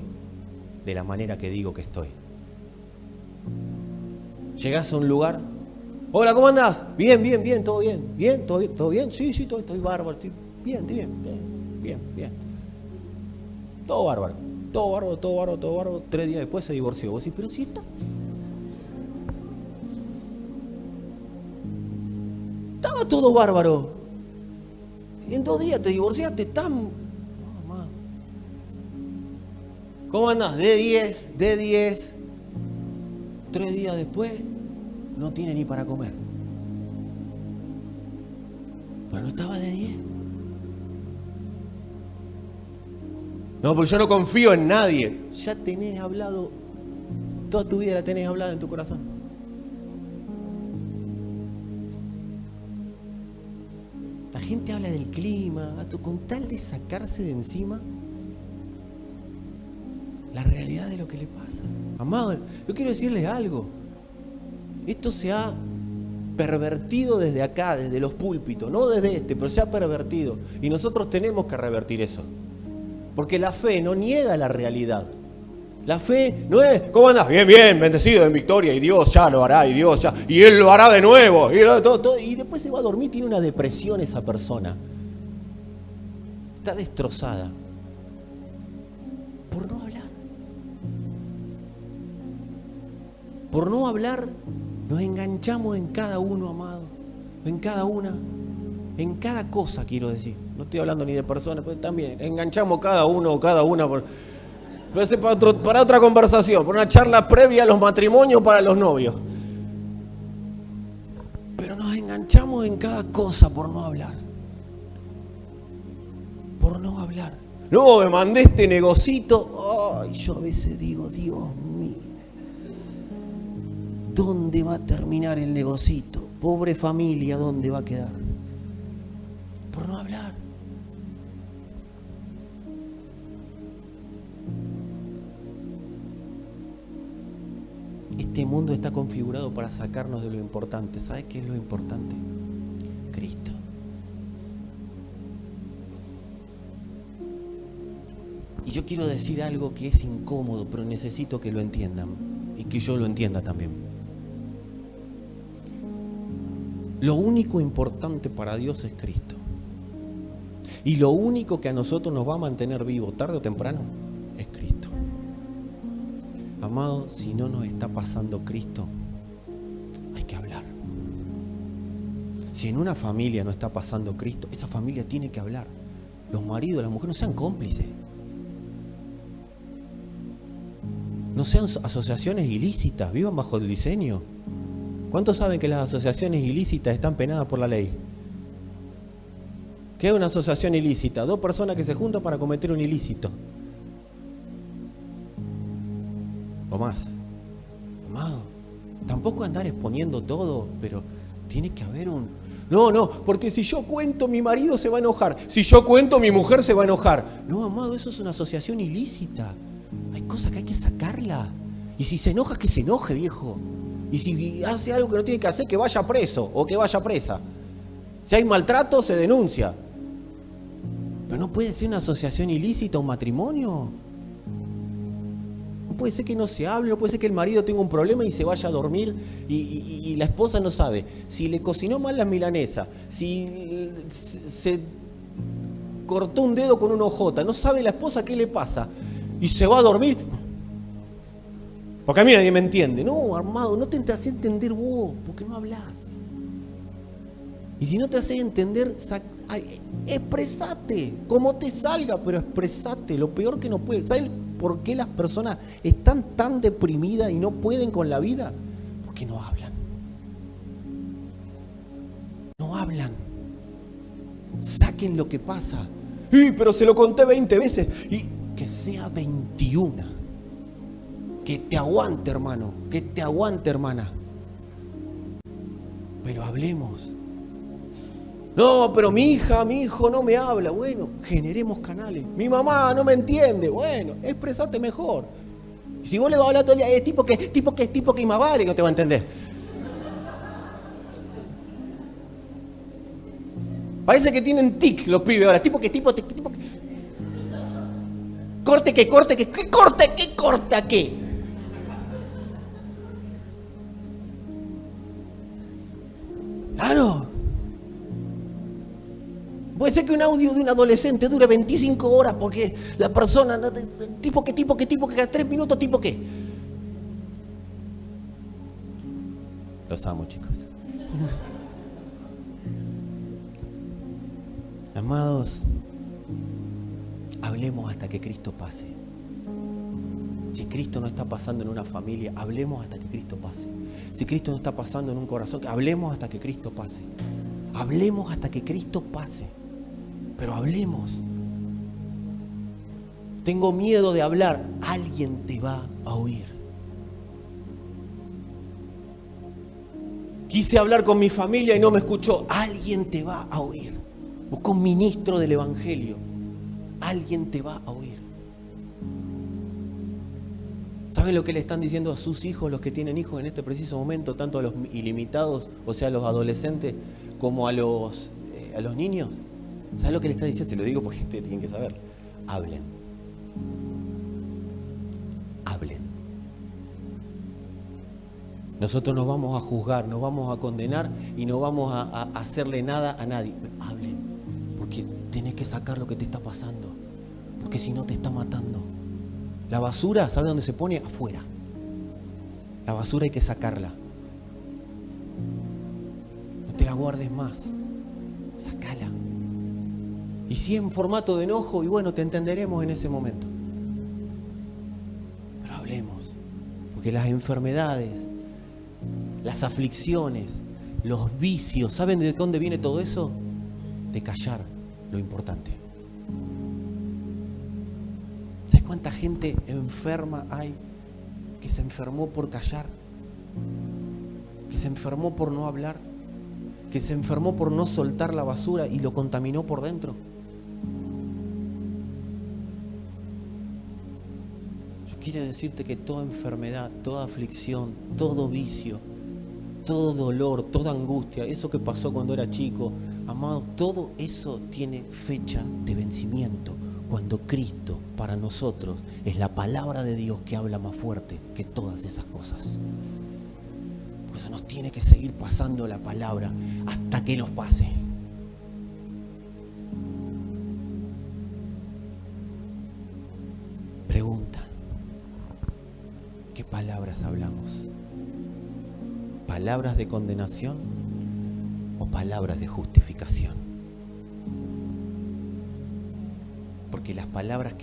de la manera que digo que estoy. Llegás a un lugar, hola, ¿cómo andás? Bien, bien, bien, todo bien. ¿Bien? ¿Todo bien? Sí, estoy bárbaro, estoy bien. Todo bárbaro. 3 días después se divorció. Vos decís, pero si está... Estaba todo bárbaro. Y en 2 días te divorciaste, tan... No, mamá. ¿Cómo andás? De 10. 3 días después, no tiene ni para comer. Pero no estaba de 10. No, porque yo no confío en nadie. Ya tenés hablado, toda tu vida la tenés hablada en tu corazón. La gente habla del clima, con tal de sacarse de encima la realidad de lo que le pasa. Amado, yo quiero decirles algo. Esto se ha pervertido desde acá, desde los púlpitos, no desde pero se ha pervertido. Y nosotros tenemos que revertir eso. Porque la fe no niega la realidad. La fe no es, ¿cómo andás? Bien, bendecido en victoria, y Dios ya lo hará, y Él lo hará de nuevo. Y después se va a dormir, tiene una depresión esa persona. Está destrozada. Por no hablar. Por no hablar, nos enganchamos en cada uno, amado. En cada una. En cada cosa, quiero decir. No estoy hablando ni de personas, pero también enganchamos cada uno o cada una. Pero ese para otra conversación, por una charla previa a los matrimonios para los novios. Pero nos enganchamos en cada cosa por no hablar. Por no hablar. No, me mandé este negocito. Ay, yo a veces digo, Dios mío, ¿dónde va a terminar el negocito? Pobre familia, ¿dónde va a quedar? Por no hablar. Este mundo está configurado para sacarnos de lo importante. ¿Sabes qué es lo importante? Cristo. Y yo quiero decir algo que es incómodo, pero necesito que lo entiendan y que yo lo entienda también. Lo único importante para Dios es Cristo. Y lo único que a nosotros nos va a mantener vivos, tarde o temprano, es Cristo. Amado, si no nos está pasando Cristo, hay que hablar. Si en una familia no está pasando Cristo, esa familia tiene que hablar. Los maridos, las mujeres, no sean cómplices. No sean asociaciones ilícitas, vivan bajo el diseño. ¿Cuántos saben que las asociaciones ilícitas están penadas por la ley? ¿Qué es una asociación ilícita? 2 personas que se juntan para cometer un ilícito. O más. Amado, tampoco andar exponiendo todo, pero tiene que haber un... No, porque si yo cuento mi marido se va a enojar. Si yo cuento mi mujer se va a enojar. No, amado, eso es una asociación ilícita. Hay cosas que hay que sacarla. Y si se enoja, que se enoje, viejo. Y si hace algo que no tiene que hacer, que vaya preso o que vaya presa. Si hay maltrato, se denuncia. Pero no puede ser una asociación ilícita, un matrimonio. No puede ser que no se hable, no puede ser que el marido tenga un problema y se vaya a dormir y la esposa no sabe. Si le cocinó mal la milanesa, si se cortó un dedo con una hojota, no sabe la esposa qué le pasa y se va a dormir. Porque a mí nadie me entiende. No, amado, no te haces entender vos, porque no hablas. Y si no te haces entender, expresate, como te salga, pero expresate. Lo peor que no puedes. ¿Sabes por qué las personas están tan deprimidas y no pueden con la vida? Porque no hablan. No hablan. Saquen lo que pasa. Pero se lo conté 20 veces. Y que sea 21. Que te aguante, hermano. Que te aguante, hermana. Pero hablemos. No, pero mi hija, mi hijo no me habla. Bueno, generemos canales. Mi mamá no me entiende. Bueno, expresate mejor. Y si vos le vas a hablar todo el día, es tipo que y más vale que no te va a entender. Parece que tienen tic los pibes ahora. Tipo que. Corte, ¿qué corta qué? Claro. Puede ser que un audio de un adolescente dure 25 horas porque la persona, tipo que cada 3 minutos, tipo que. Los amo, chicos. Amados, hablemos hasta que Cristo pase. Si Cristo no está pasando en una familia, hablemos hasta que Cristo pase. Si Cristo no está pasando en un corazón, hablemos hasta que Cristo pase. Hablemos hasta que Cristo pase. Pero hablemos. Tengo miedo de hablar. Alguien te va a oír. Quise hablar con mi familia y no me escuchó. Alguien te va a oír. Busca un ministro del Evangelio. Alguien te va a oír. ¿Saben lo que le están diciendo a sus hijos, los que tienen hijos en este preciso momento? Tanto a los ilimitados, o sea, a los adolescentes, como a los niños. ¿Saben lo que le está diciendo? Se lo digo porque ustedes tienen que saber. Hablen. Hablen. Nosotros no vamos a juzgar, no vamos a condenar y no vamos a hacerle nada a nadie. Hablen. Porque tienes que sacar lo que te está pasando. Porque si no te está matando. La basura, ¿sabe dónde se pone? Afuera. La basura hay que sacarla. No te la guardes más. Sácala. Y si en formato de enojo, y bueno, te entenderemos en ese momento. Pero hablemos. Porque las enfermedades, las aflicciones, los vicios, ¿saben de dónde viene todo eso? De callar lo importante. ¿Sabes cuánta gente enferma hay que se enfermó por callar? Que se enfermó por no hablar, que se enfermó por no soltar la basura y lo contaminó por dentro. Yo quiero decirte que toda enfermedad, toda aflicción, todo vicio, todo dolor, toda angustia, eso que pasó cuando era chico, amado, todo eso tiene fecha de vencimiento. Cuando Cristo para nosotros es la palabra de Dios que habla más fuerte que todas esas cosas. Por eso nos tiene que seguir pasando la palabra hasta que nos pase. Pregunta: ¿qué palabras hablamos? ¿Palabras de condenación o palabras de justificación? Porque las palabras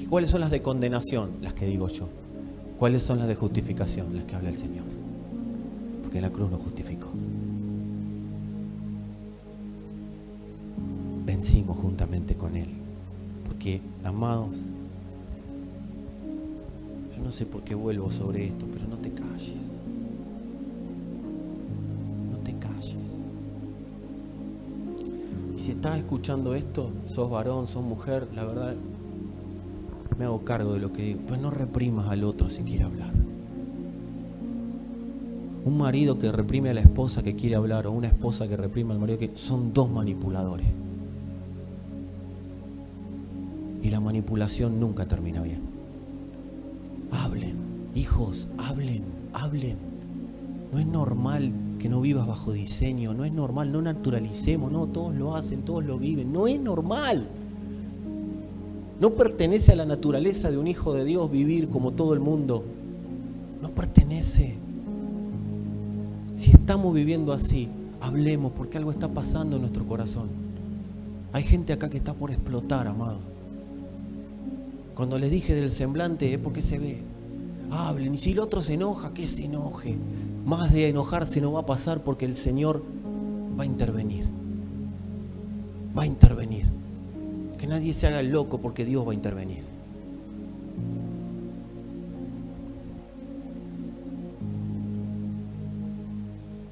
¿cuáles son las de condenación? Las que digo yo. ¿Cuáles son las de justificación? Las que habla el Señor. Porque en la cruz nos justificó. Vencimos juntamente con Él. Porque, amados, yo no sé por qué vuelvo sobre esto, pero no te calles. No te calles. Y si estás escuchando esto, sos varón, sos mujer, la verdad, me hago cargo de lo que digo. Pues no reprimas al otro si quiere hablar. Un marido que reprime a la esposa que quiere hablar, o una esposa que reprime al marido, que son dos manipuladores. Y la manipulación nunca termina bien. Hablen, hijos, hablen. No es normal que no vivas bajo diseño, no es normal, no naturalicemos, no, todos lo hacen, todos lo viven, no es normal. No pertenece a la naturaleza de un hijo de Dios vivir como todo el mundo. No pertenece. Si estamos viviendo así, hablemos, porque algo está pasando en nuestro corazón. Hay gente acá que está por explotar, amado. Cuando les dije del semblante es porque se ve. Hablen, y si el otro se enoja, que se enoje. Más de enojarse no va a pasar porque el Señor va a intervenir. va a intervenir. Que nadie se haga el loco porque Dios va a intervenir.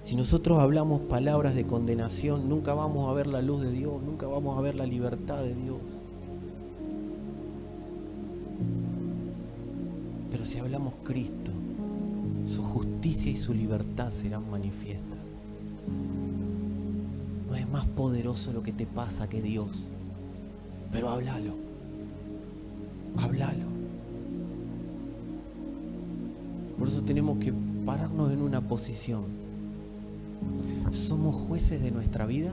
Si nosotros hablamos palabras de condenación, nunca vamos a ver la luz de Dios, nunca vamos a ver la libertad de Dios. Pero si hablamos Cristo, su justicia y su libertad serán manifiestas. No es más poderoso lo que te pasa que Dios, pero háblalo, háblalo. Por eso tenemos que pararnos en una posición. ¿Somos jueces de nuestra vida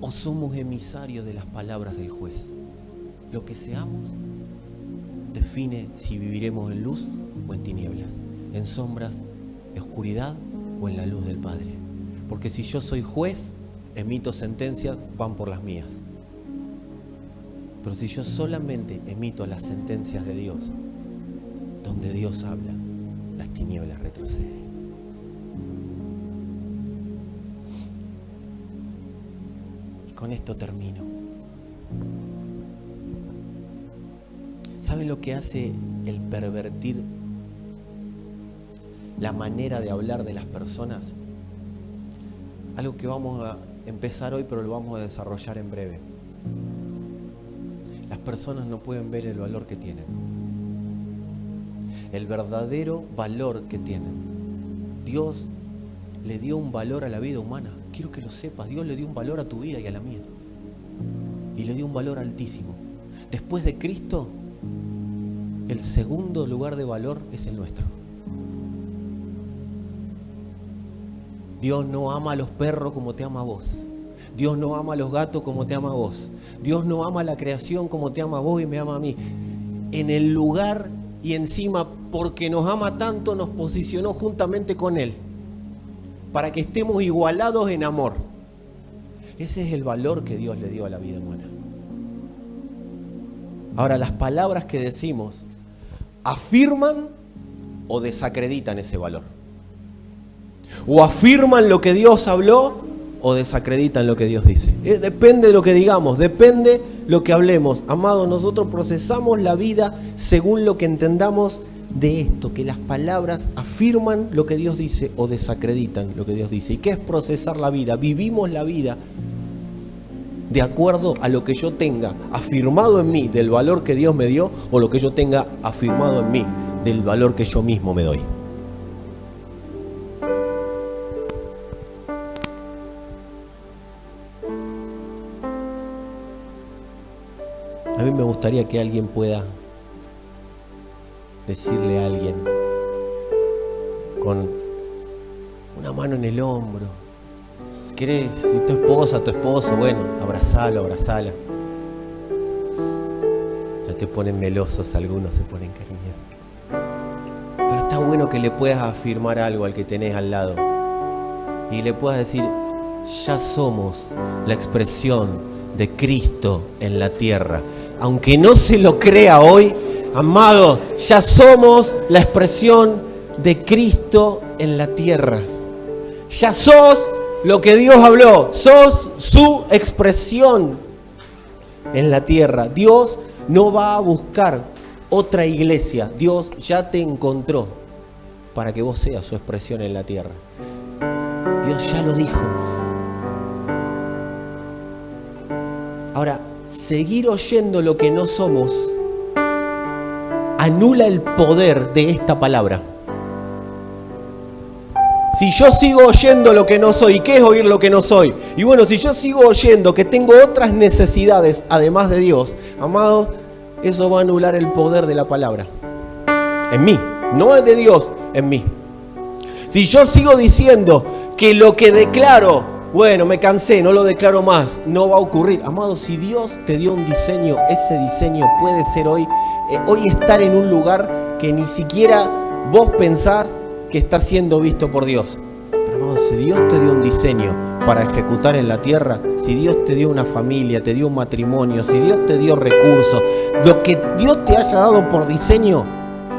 o somos emisarios de las palabras del juez? Lo que seamos define si viviremos en luz o en tinieblas, en sombras, en oscuridad o en la luz del Padre. Porque si yo soy juez, emito sentencias, van por las mías. Pero si yo solamente emito las sentencias de Dios, donde Dios habla, las tinieblas retroceden. Con esto termino. ¿Saben lo que hace el pervertir la manera de hablar de las personas? Algo que vamos a empezar hoy, pero lo vamos a desarrollar en breve. Las personas no pueden ver el valor que tienen, el verdadero valor que tienen. Dios le dio un valor a la vida humana. Quiero que lo sepas. Dios le dio un valor a tu vida y a la mía. Y le dio un valor altísimo. Después de Cristo, el segundo lugar de valor es el nuestro. Dios no ama a los perros como te ama a vos. Dios no ama a los gatos como te ama a vos. Dios no ama a la creación como te ama a vos y me ama a mí. En el lugar y encima, porque nos ama tanto, nos posicionó juntamente con Él, para que estemos igualados en amor. Ese es el valor que Dios le dio a la vida humana. Ahora, las palabras que decimos afirman o desacreditan ese valor. O afirman lo que Dios habló o desacreditan lo que Dios dice. Depende de lo que digamos, depende lo que hablemos. Amados, nosotros procesamos la vida según lo que entendamos de esto, que las palabras afirman lo que Dios dice o desacreditan lo que Dios dice. ¿Y qué es procesar la vida? Vivimos la vida de acuerdo a lo que yo tenga afirmado en mí del valor que Dios me dio, o lo que yo tenga afirmado en mí del valor que yo mismo me doy. A mí me gustaría que alguien pueda decirle a alguien con una mano en el hombro, si querés, si tu esposa, tu esposo, bueno, abrazalo, abrazala. Ya te ponen melosos, algunos se ponen cariñosos. Pero está bueno que le puedas afirmar algo al que tenés al lado y le puedas decir: ya somos la expresión de Cristo en la tierra. Aunque no se lo crea hoy, amado, ya somos la expresión de Cristo en la tierra. Ya sos lo que Dios habló, sos su expresión en la tierra. Dios no va a buscar otra iglesia, Dios ya te encontró para que vos seas su expresión en la tierra. Dios ya lo dijo. Ahora, seguir oyendo lo que no somos anula el poder de esta palabra. Si yo sigo oyendo lo que no soy, ¿y qué es oír lo que no soy? Y bueno, si yo sigo oyendo que tengo otras necesidades además de Dios, amado, eso va a anular el poder de la palabra en mí, no es de Dios, en mí. Si yo sigo diciendo que lo que declaro, bueno, me cansé, no lo declaro más, no va a ocurrir. Amado, si Dios te dio un diseño, ese diseño puede ser hoy estar en un lugar que ni siquiera vos pensás que está siendo visto por Dios. Pero amado, si Dios te dio un diseño para ejecutar en la tierra, si Dios te dio una familia, te dio un matrimonio, si Dios te dio recursos, lo que Dios te haya dado por diseño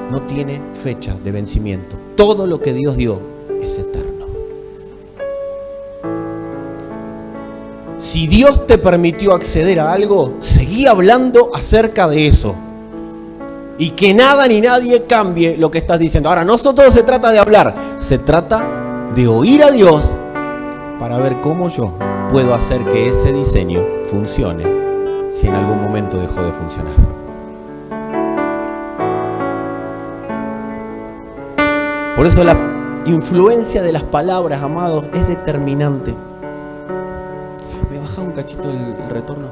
no tiene fecha de vencimiento. Todo lo que Dios dio es eterno. Si Dios te permitió acceder a algo, seguí hablando acerca de eso. Y que nada ni nadie cambie lo que estás diciendo. Ahora, no solo se trata de hablar, se trata de oír a Dios para ver cómo yo puedo hacer que ese diseño funcione si en algún momento dejó de funcionar. Por eso la influencia de las palabras, amados, es determinante. ¿Me baja un cachito el retorno?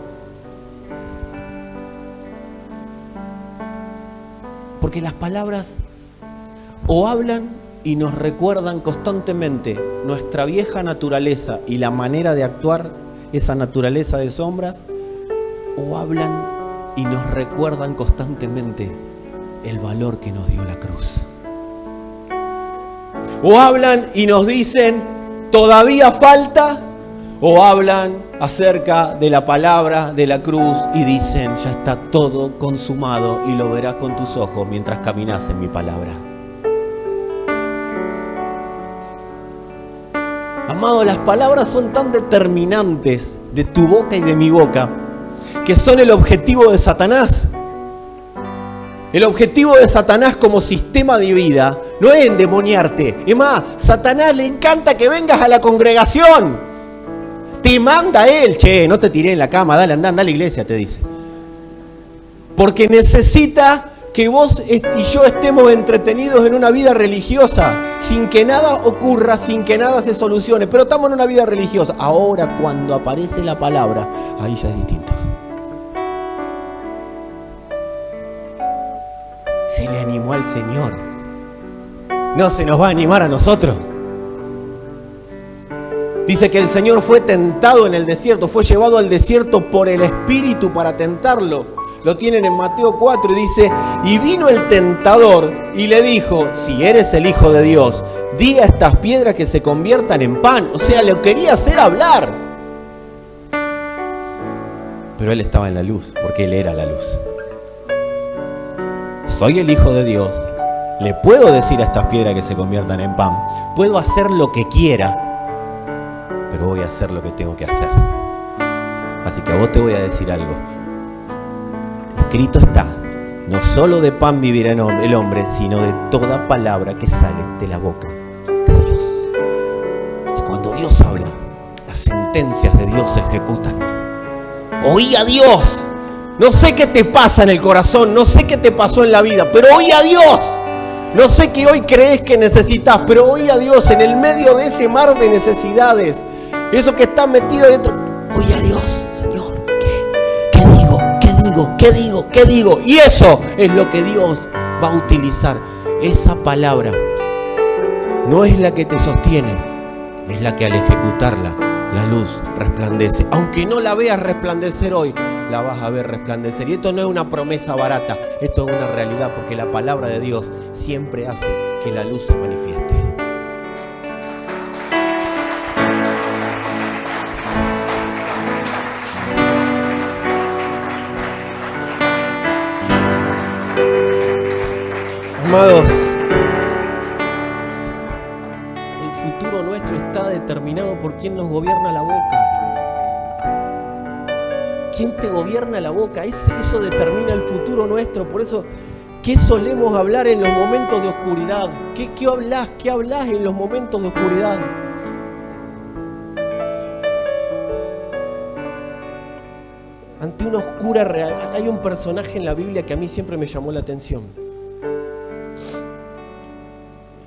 Porque las palabras o hablan y nos recuerdan constantemente nuestra vieja naturaleza y la manera de actuar, esa naturaleza de sombras, o hablan y nos recuerdan constantemente el valor que nos dio la cruz. O hablan y nos dicen, todavía falta, o hablan acerca de la palabra de la cruz y dicen, ya está todo consumado y lo verás con tus ojos mientras caminas en mi palabra. Amado, las palabras son tan determinantes de tu boca y de mi boca que son el objetivo de Satanás. El objetivo de Satanás como sistema de vida no es endemoniarte. Es más, Satanás le encanta que vengas a la congregación. Te manda él, che, no te tiré en la cama, dale, anda a la iglesia, te dice. Porque necesita que vos y yo estemos entretenidos en una vida religiosa, sin que nada ocurra, sin que nada se solucione. Pero estamos en una vida religiosa. Ahora, cuando aparece la palabra, ahí ya es distinto. Se le animó al Señor. No se nos va a animar a nosotros. Dice que el Señor fue tentado en el desierto, fue llevado al desierto por el Espíritu para tentarlo. Lo tienen en Mateo 4 y dice, y vino el tentador y le dijo, si eres el Hijo de Dios, di a estas piedras que se conviertan en pan. O sea, le quería hacer hablar. Pero él estaba en la luz, porque él era la luz. Soy el Hijo de Dios, le puedo decir a estas piedras que se conviertan en pan, puedo hacer lo que quiera, pero voy a hacer lo que tengo que hacer. Así que a vos te voy a decir algo. Escrito está, no solo de pan vivirá el hombre, sino de toda palabra que sale de la boca de Dios. Y cuando Dios habla, las sentencias de Dios se ejecutan. Oí a Dios. No sé qué te pasa en el corazón, no sé qué te pasó en la vida, pero oí a Dios. No sé qué hoy crees que necesitas, pero oí a Dios en el medio de ese mar de necesidades. Eso que está metido dentro. Oí a Dios, Señor, ¿qué digo? Y eso es lo que Dios va a utilizar. Esa palabra no es la que te sostiene, es la que al ejecutarla, la luz resplandece. Aunque no la veas resplandecer hoy, la vas a ver resplandecer. Y esto no es una promesa barata, esto es una realidad, porque la palabra de Dios siempre hace que la luz se manifieste. Amados, el futuro nuestro está determinado por quién nos gobierna la boca. ¿Quién te gobierna la boca? Eso determina el futuro nuestro. Por eso, ¿qué solemos hablar en los momentos de oscuridad? ¿Qué hablas en los momentos de oscuridad? Ante una oscura realidad. Hay un personaje en la Biblia que a mí siempre me llamó la atención.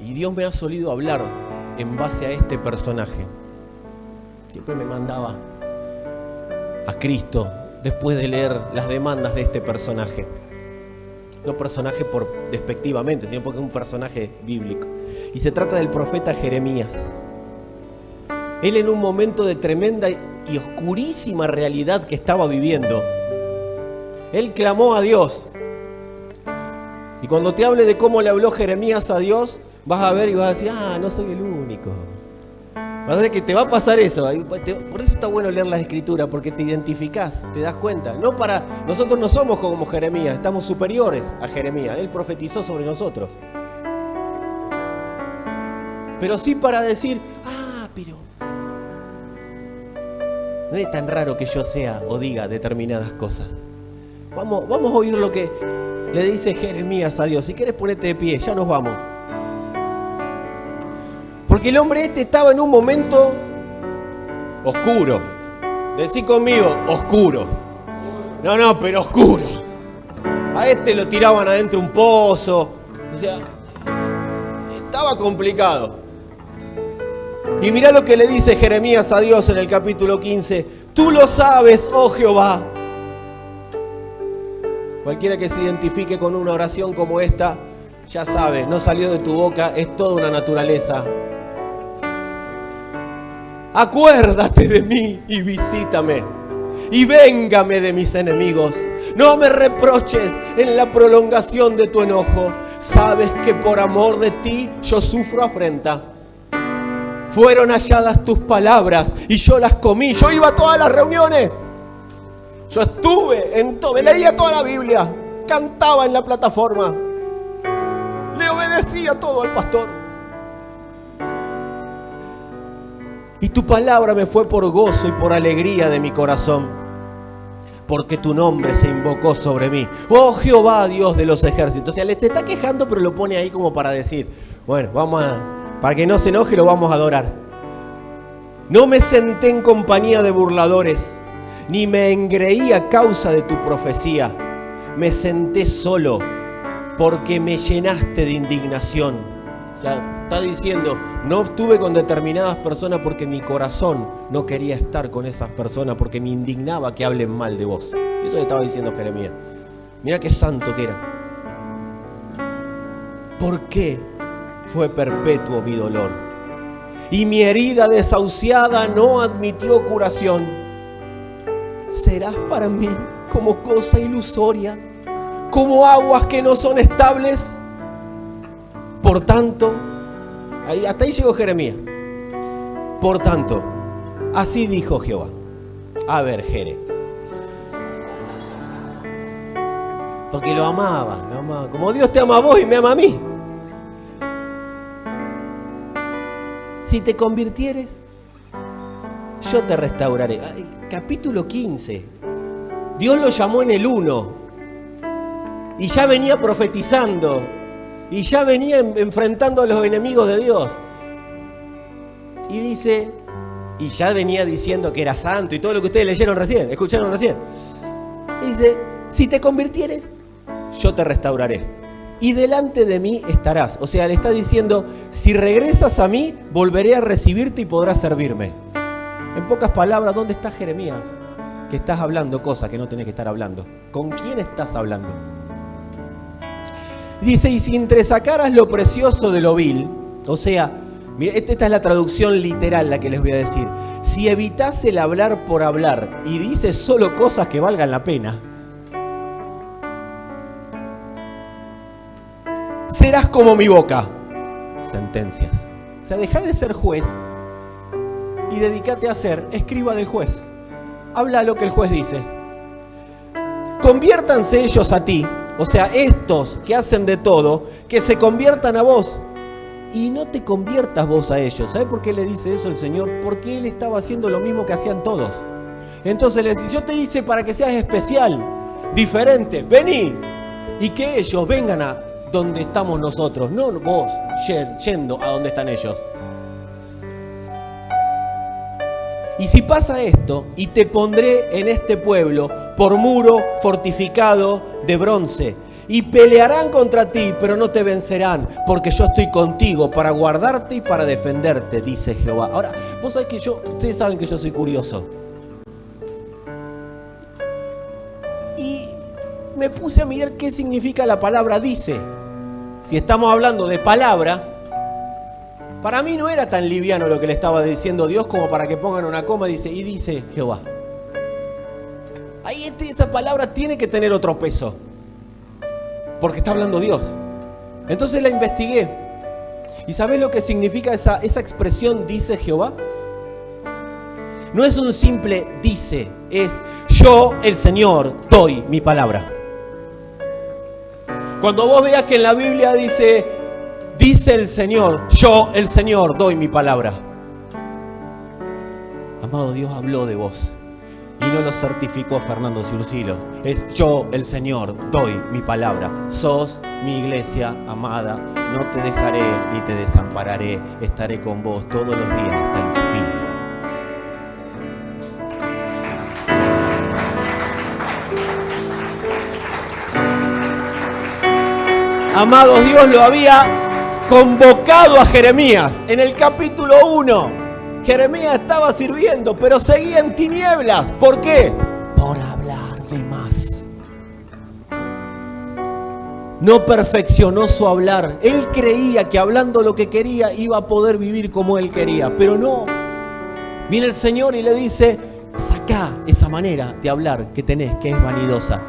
Y Dios me ha solido hablar en base a este personaje. Siempre me mandaba a Cristo después de leer las demandas de este personaje. No personaje por despectivamente, sino porque es un personaje bíblico. Y se trata del profeta Jeremías. Él, en un momento de tremenda y oscurísima realidad que estaba viviendo, él clamó a Dios. Y cuando te hable de cómo le habló Jeremías a Dios, vas a ver y vas a decir, no soy el único. Vas a ver que te va a pasar eso. Por eso está bueno leer las escrituras, porque te identificás, te das cuenta. Nosotros no somos como Jeremías, estamos superiores a Jeremías. Él profetizó sobre nosotros. Pero sí para decir, pero No es tan raro que yo sea o diga determinadas cosas. Vamos a oír lo que le dice Jeremías a Dios. Si quieres ponete de pie, ya nos vamos. Porque el hombre estaba en un momento oscuro. Decí conmigo, oscuro. No, pero oscuro. A lo tiraban adentro un pozo. O sea, estaba complicado. Y mirá lo que le dice Jeremías a Dios en el capítulo 15. Tú lo sabes, oh Jehová. Cualquiera que se identifique con una oración como esta, ya sabe, no salió de tu boca, es toda una naturaleza. Acuérdate de mí y visítame, y véngame de mis enemigos. No me reproches en la prolongación de tu enojo. Sabes que por amor de ti yo sufro afrenta. Fueron halladas tus palabras y yo las comí. Yo iba a todas las reuniones. Yo estuve en todo, me leía toda la Biblia, cantaba en la plataforma, le obedecía todo al pastor. Y tu palabra me fue por gozo y por alegría de mi corazón, porque tu nombre se invocó sobre mí. Oh Jehová, Dios de los ejércitos. O sea, le te está quejando, pero lo pone ahí como para decir, bueno, para que no se enoje, lo vamos a adorar. No me senté en compañía de burladores, ni me engreí a causa de tu profecía. Me senté solo porque me llenaste de indignación. O sea, está diciendo, no estuve con determinadas personas porque mi corazón no quería estar con esas personas, porque me indignaba que hablen mal de vos. Eso le estaba diciendo Jeremías. Mira qué santo que era. ¿Por qué fue perpetuo mi dolor? Y mi herida desahuciada no admitió curación. Serás para mí como cosa ilusoria, como aguas que no son estables. Por tanto, hasta ahí llegó Jeremías. Por tanto, así dijo Jehová. A ver, Jere. Porque lo amaba. Como Dios te ama a vos y me ama a mí. Si te convirtieres, yo te restauraré. Capítulo 15. Dios lo llamó en el 1. Y ya venía profetizando. Y ya venía enfrentando a los enemigos de Dios. Y dice, y ya venía diciendo que era santo y todo lo que ustedes escucharon recién. Y dice, si te convirtieres, yo te restauraré. Y delante de mí estarás. O sea, le está diciendo, si regresas a mí, volveré a recibirte y podrás servirme. En pocas palabras, ¿dónde está Jeremías? Que estás hablando cosas que no tenés que estar hablando. ¿Con quién estás hablando? Dice, y si entresacaras lo precioso de lo vil, o sea, mira, esta es la traducción literal la que les voy a decir. Si evitas el hablar por hablar y dices solo cosas que valgan la pena, serás como mi boca. Sentencias. O sea, dejá de ser juez y dedícate a ser escriba del juez. Habla lo que el juez dice. Conviértanse ellos a ti. O sea, estos que hacen de todo, que se conviertan a vos. Y no te conviertas vos a ellos. ¿Sabes por qué le dice eso el Señor? Porque Él estaba haciendo lo mismo que hacían todos. Entonces le dice, yo te hice para que seas especial, diferente, vení. Y que ellos vengan a donde estamos nosotros, no vos yendo a donde están ellos. Y si pasa esto, y te pondré en este pueblo por muro fortificado de bronce, y pelearán contra ti, pero no te vencerán, porque yo estoy contigo para guardarte y para defenderte, dice Jehová. Ahora, vos sabés que ustedes saben que yo soy curioso. Y me puse a mirar qué significa la palabra dice. Si estamos hablando de palabra, para mí no era tan liviano lo que le estaba diciendo Dios como para que pongan una coma y dice Jehová. Ahí esa palabra tiene que tener otro peso, porque está hablando Dios. Entonces la investigué. ¿Y sabés lo que significa esa expresión dice Jehová? No es un simple dice, es yo el Señor doy mi palabra. Cuando vos veas que en la Biblia dice el Señor, yo el Señor doy mi palabra. Amado, Dios habló de vos. Y no lo certificó Fernando Ciurcilo. Es yo, el Señor, doy mi palabra. Sos mi iglesia amada. No te dejaré ni te desampararé. Estaré con vos todos los días hasta el fin. Amados, Dios lo había convocado a Jeremías en el capítulo 1. Jeremías estaba sirviendo, pero seguía en tinieblas. ¿Por qué? Por hablar de más. No perfeccionó su hablar. Él creía que hablando lo que quería iba a poder vivir como él quería, pero no. Viene el Señor y le dice: sacá esa manera de hablar que tenés, que es vanidosa.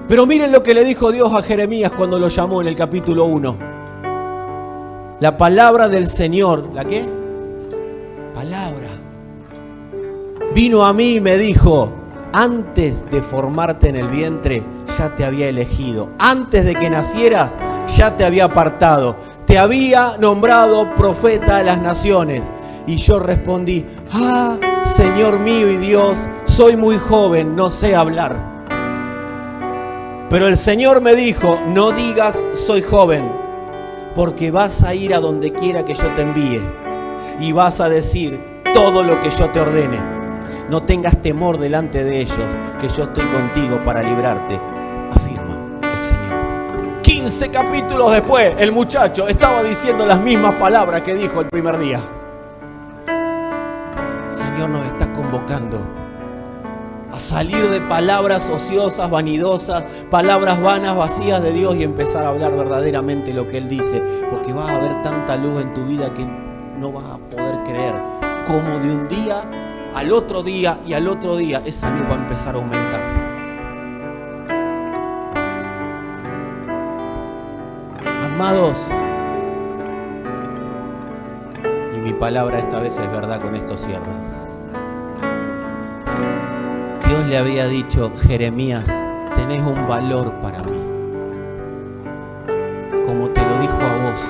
Pero miren lo que le dijo Dios a Jeremías cuando lo llamó en el capítulo 1. La palabra del Señor, ¿la qué? Palabra. Vino a mí y me dijo: antes de formarte en el vientre, ya te había elegido. Antes de que nacieras, ya te había apartado. Te había nombrado profeta a las naciones. Y yo respondí: ah, Señor mío y Dios, soy muy joven, no sé hablar. Pero el Señor me dijo: no digas soy joven, porque vas a ir a donde quiera que yo te envíe. Y vas a decir todo lo que yo te ordene. No tengas temor delante de ellos, que yo estoy contigo para librarte, afirma el Señor. 15 capítulos después, el muchacho estaba diciendo las mismas palabras que dijo el primer día. El Señor nos está convocando a salir de palabras ociosas, vanidosas, palabras vanas, vacías de Dios, y empezar a hablar verdaderamente lo que Él dice, porque va a haber tanta luz en tu vida que no vas a poder creer cómo de un día al otro día y al otro día esa luz va a empezar a aumentar. Amados, y mi palabra esta vez es verdad, con esto cierro. Dios le había dicho: Jeremías, tenés un valor para mí, como te lo dijo a vos.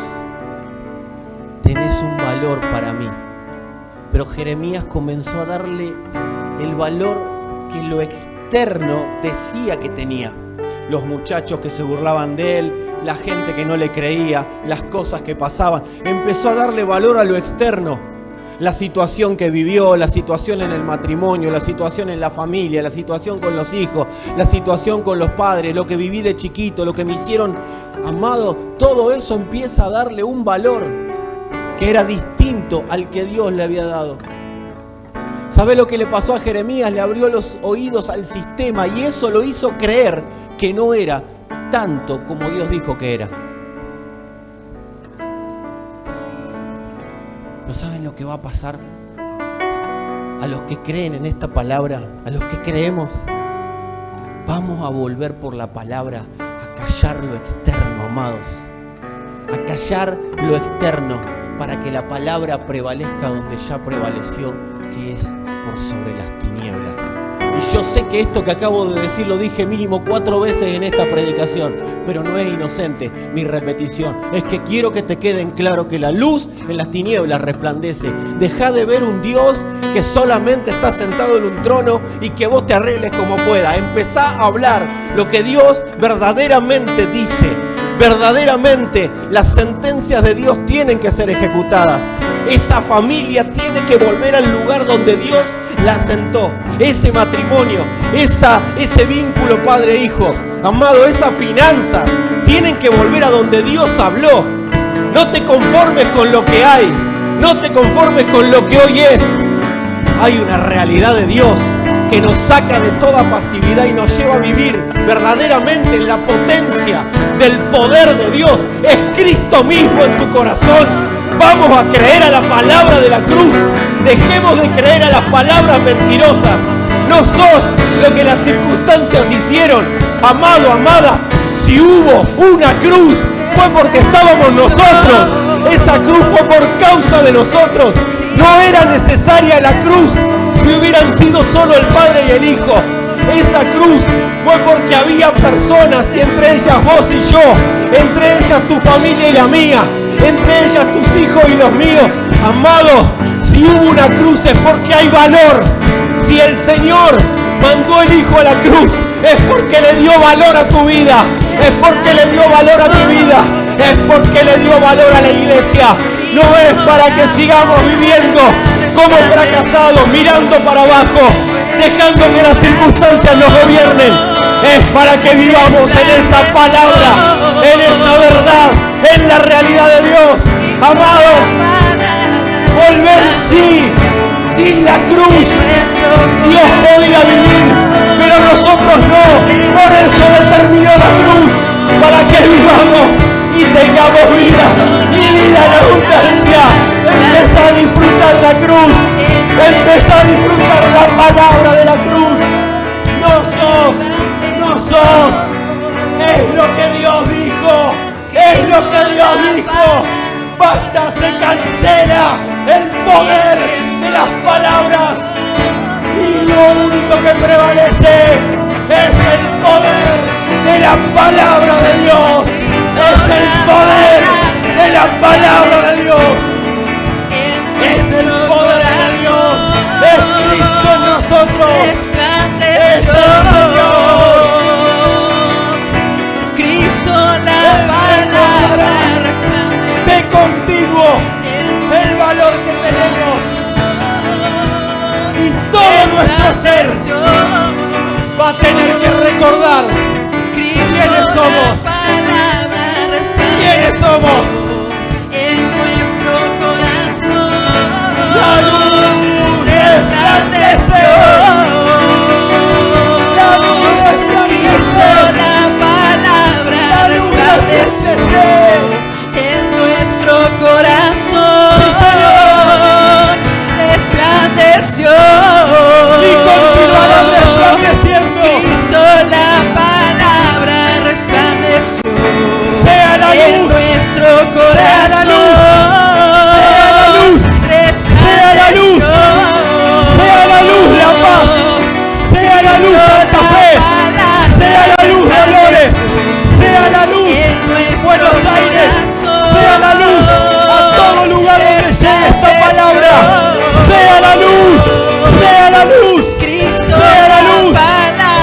Tenés un valor para mí. Pero Jeremías comenzó a darle el valor que lo externo decía que tenía. Los muchachos que se burlaban de él, la gente que no le creía, las cosas que pasaban. Empezó a darle valor a lo externo. La situación que vivió, la situación en el matrimonio, la situación en la familia, la situación con los hijos, la situación con los padres, lo que viví de chiquito, lo que me hicieron. Amado, todo eso empieza a darle un valor que era distinto al que Dios le había dado. ¿Sabe lo que le pasó a Jeremías? Le abrió los oídos al sistema y eso lo hizo creer que no era tanto como Dios dijo que era. ¿Pero saben lo que va a pasar? A los que creen en esta palabra, a los que creemos, vamos a volver por la palabra a callar lo externo, amados. A callar lo externo, para que la palabra prevalezca donde ya prevaleció, que es por sobre las tinieblas. Y yo sé que esto que acabo de decir lo dije mínimo 4 veces en esta predicación, pero no es inocente mi repetición. Es que quiero que te quede en claro que la luz en las tinieblas resplandece. Deja de ver un Dios que solamente está sentado en un trono y que vos te arregles como puedas. Empezá a hablar lo que Dios verdaderamente dice. Verdaderamente las sentencias de Dios tienen que ser ejecutadas. Esa familia tiene que volver al lugar donde Dios la sentó. Ese matrimonio, ese vínculo padre-hijo, amado, esas finanzas tienen que volver a donde Dios habló. No te conformes con lo que hay, no te conformes con lo que hoy es. Hay una realidad de Dios que nos saca de toda pasividad y nos lleva a vivir verdaderamente en la potencia del poder de Dios. Es Cristo mismo en tu corazón. Vamos a creer a la palabra de la cruz. Dejemos de creer a las palabras mentirosas. No sos lo que las circunstancias hicieron. Amado, amada, si hubo una cruz fue porque estábamos nosotros. Esa cruz fue por causa de nosotros. No era necesaria la cruz si hubieran sido solo el Padre y el Hijo. Esa cruz fue porque había personas, y entre ellas vos y yo, entre ellas tu familia y la mía, entre ellas tus hijos y los míos. Amado, si hubo una cruz es porque hay valor. Si el Señor mandó el Hijo a la cruz, es porque le dio valor a tu vida, es porque le dio valor a mi vida, es porque le dio valor a la iglesia. No es para que sigamos viviendo como fracasados, mirando para abajo, dejando que las circunstancias nos gobiernen. Es para que vivamos en esa palabra, en esa verdad, en la realidad de Dios. Amado, volver sí, sin la cruz Dios podía vivir, pero nosotros no. Por eso determinó la cruz, para que vivamos y tengamos vida, y vida en abundancia. Empezá a disfrutar la cruz, empezá a disfrutar la palabra de la cruz. No sos, es lo que Dios dijo, es lo que Dios dijo. Basta, se cancela el poder de las palabras, y lo único que prevalece es el poder de la palabra de Dios. Es el poder de la palabra de Dios. Es el poder de Dios. Es Cristo en nosotros. Es el Señor. Cristo la palabra de continuo el valor que tenemos, y todo nuestro ser va a tener que recordar quiénes somos. ¿Quiénes somos? En nuestro corazón La luz resplandeció. La luz resplandeció. La palabra La luz resplandeció. en nuestro corazón. Sí, Señor. Resplandeció. Y continuará resplandeciendo. Cristo la palabra resplandeció. Sea la En luz. nuestro corazón. Sea la luz. Sea la luz. Sea la luz la paz. Sea la luz Santa Fe. Sea la luz Dolores. Sea la luz Buenos Aires. Sea la luz a todo lugar donde llegue esta palabra. Sea la luz. Sea la luz. Sea la luz.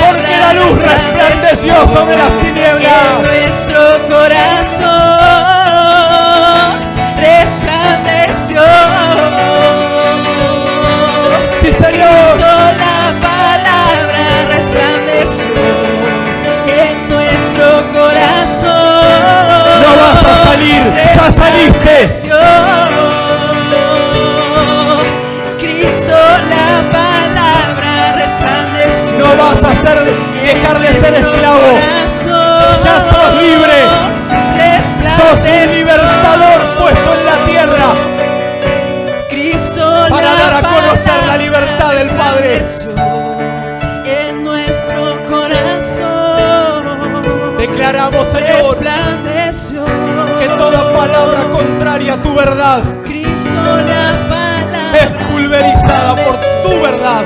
Porque la luz resplandeció sobre las tinieblas. En nuestro corazón resplandeció. Sí, Señor. Cristo la palabra resplandeció en nuestro corazón. No vas a salir, ya saliste. Resplandeció. Cristo la palabra resplandeció. No vas a dejar de ser esclavo. Ya sos libre. Sos un libertador puesto en la tierra Cristo para dar a conocer la libertad del Padre. En nuestro corazón Declaramos, Señor, resplandeció. que toda palabra contraria a tu verdad Cristo la palabra es pulverizada por tu verdad.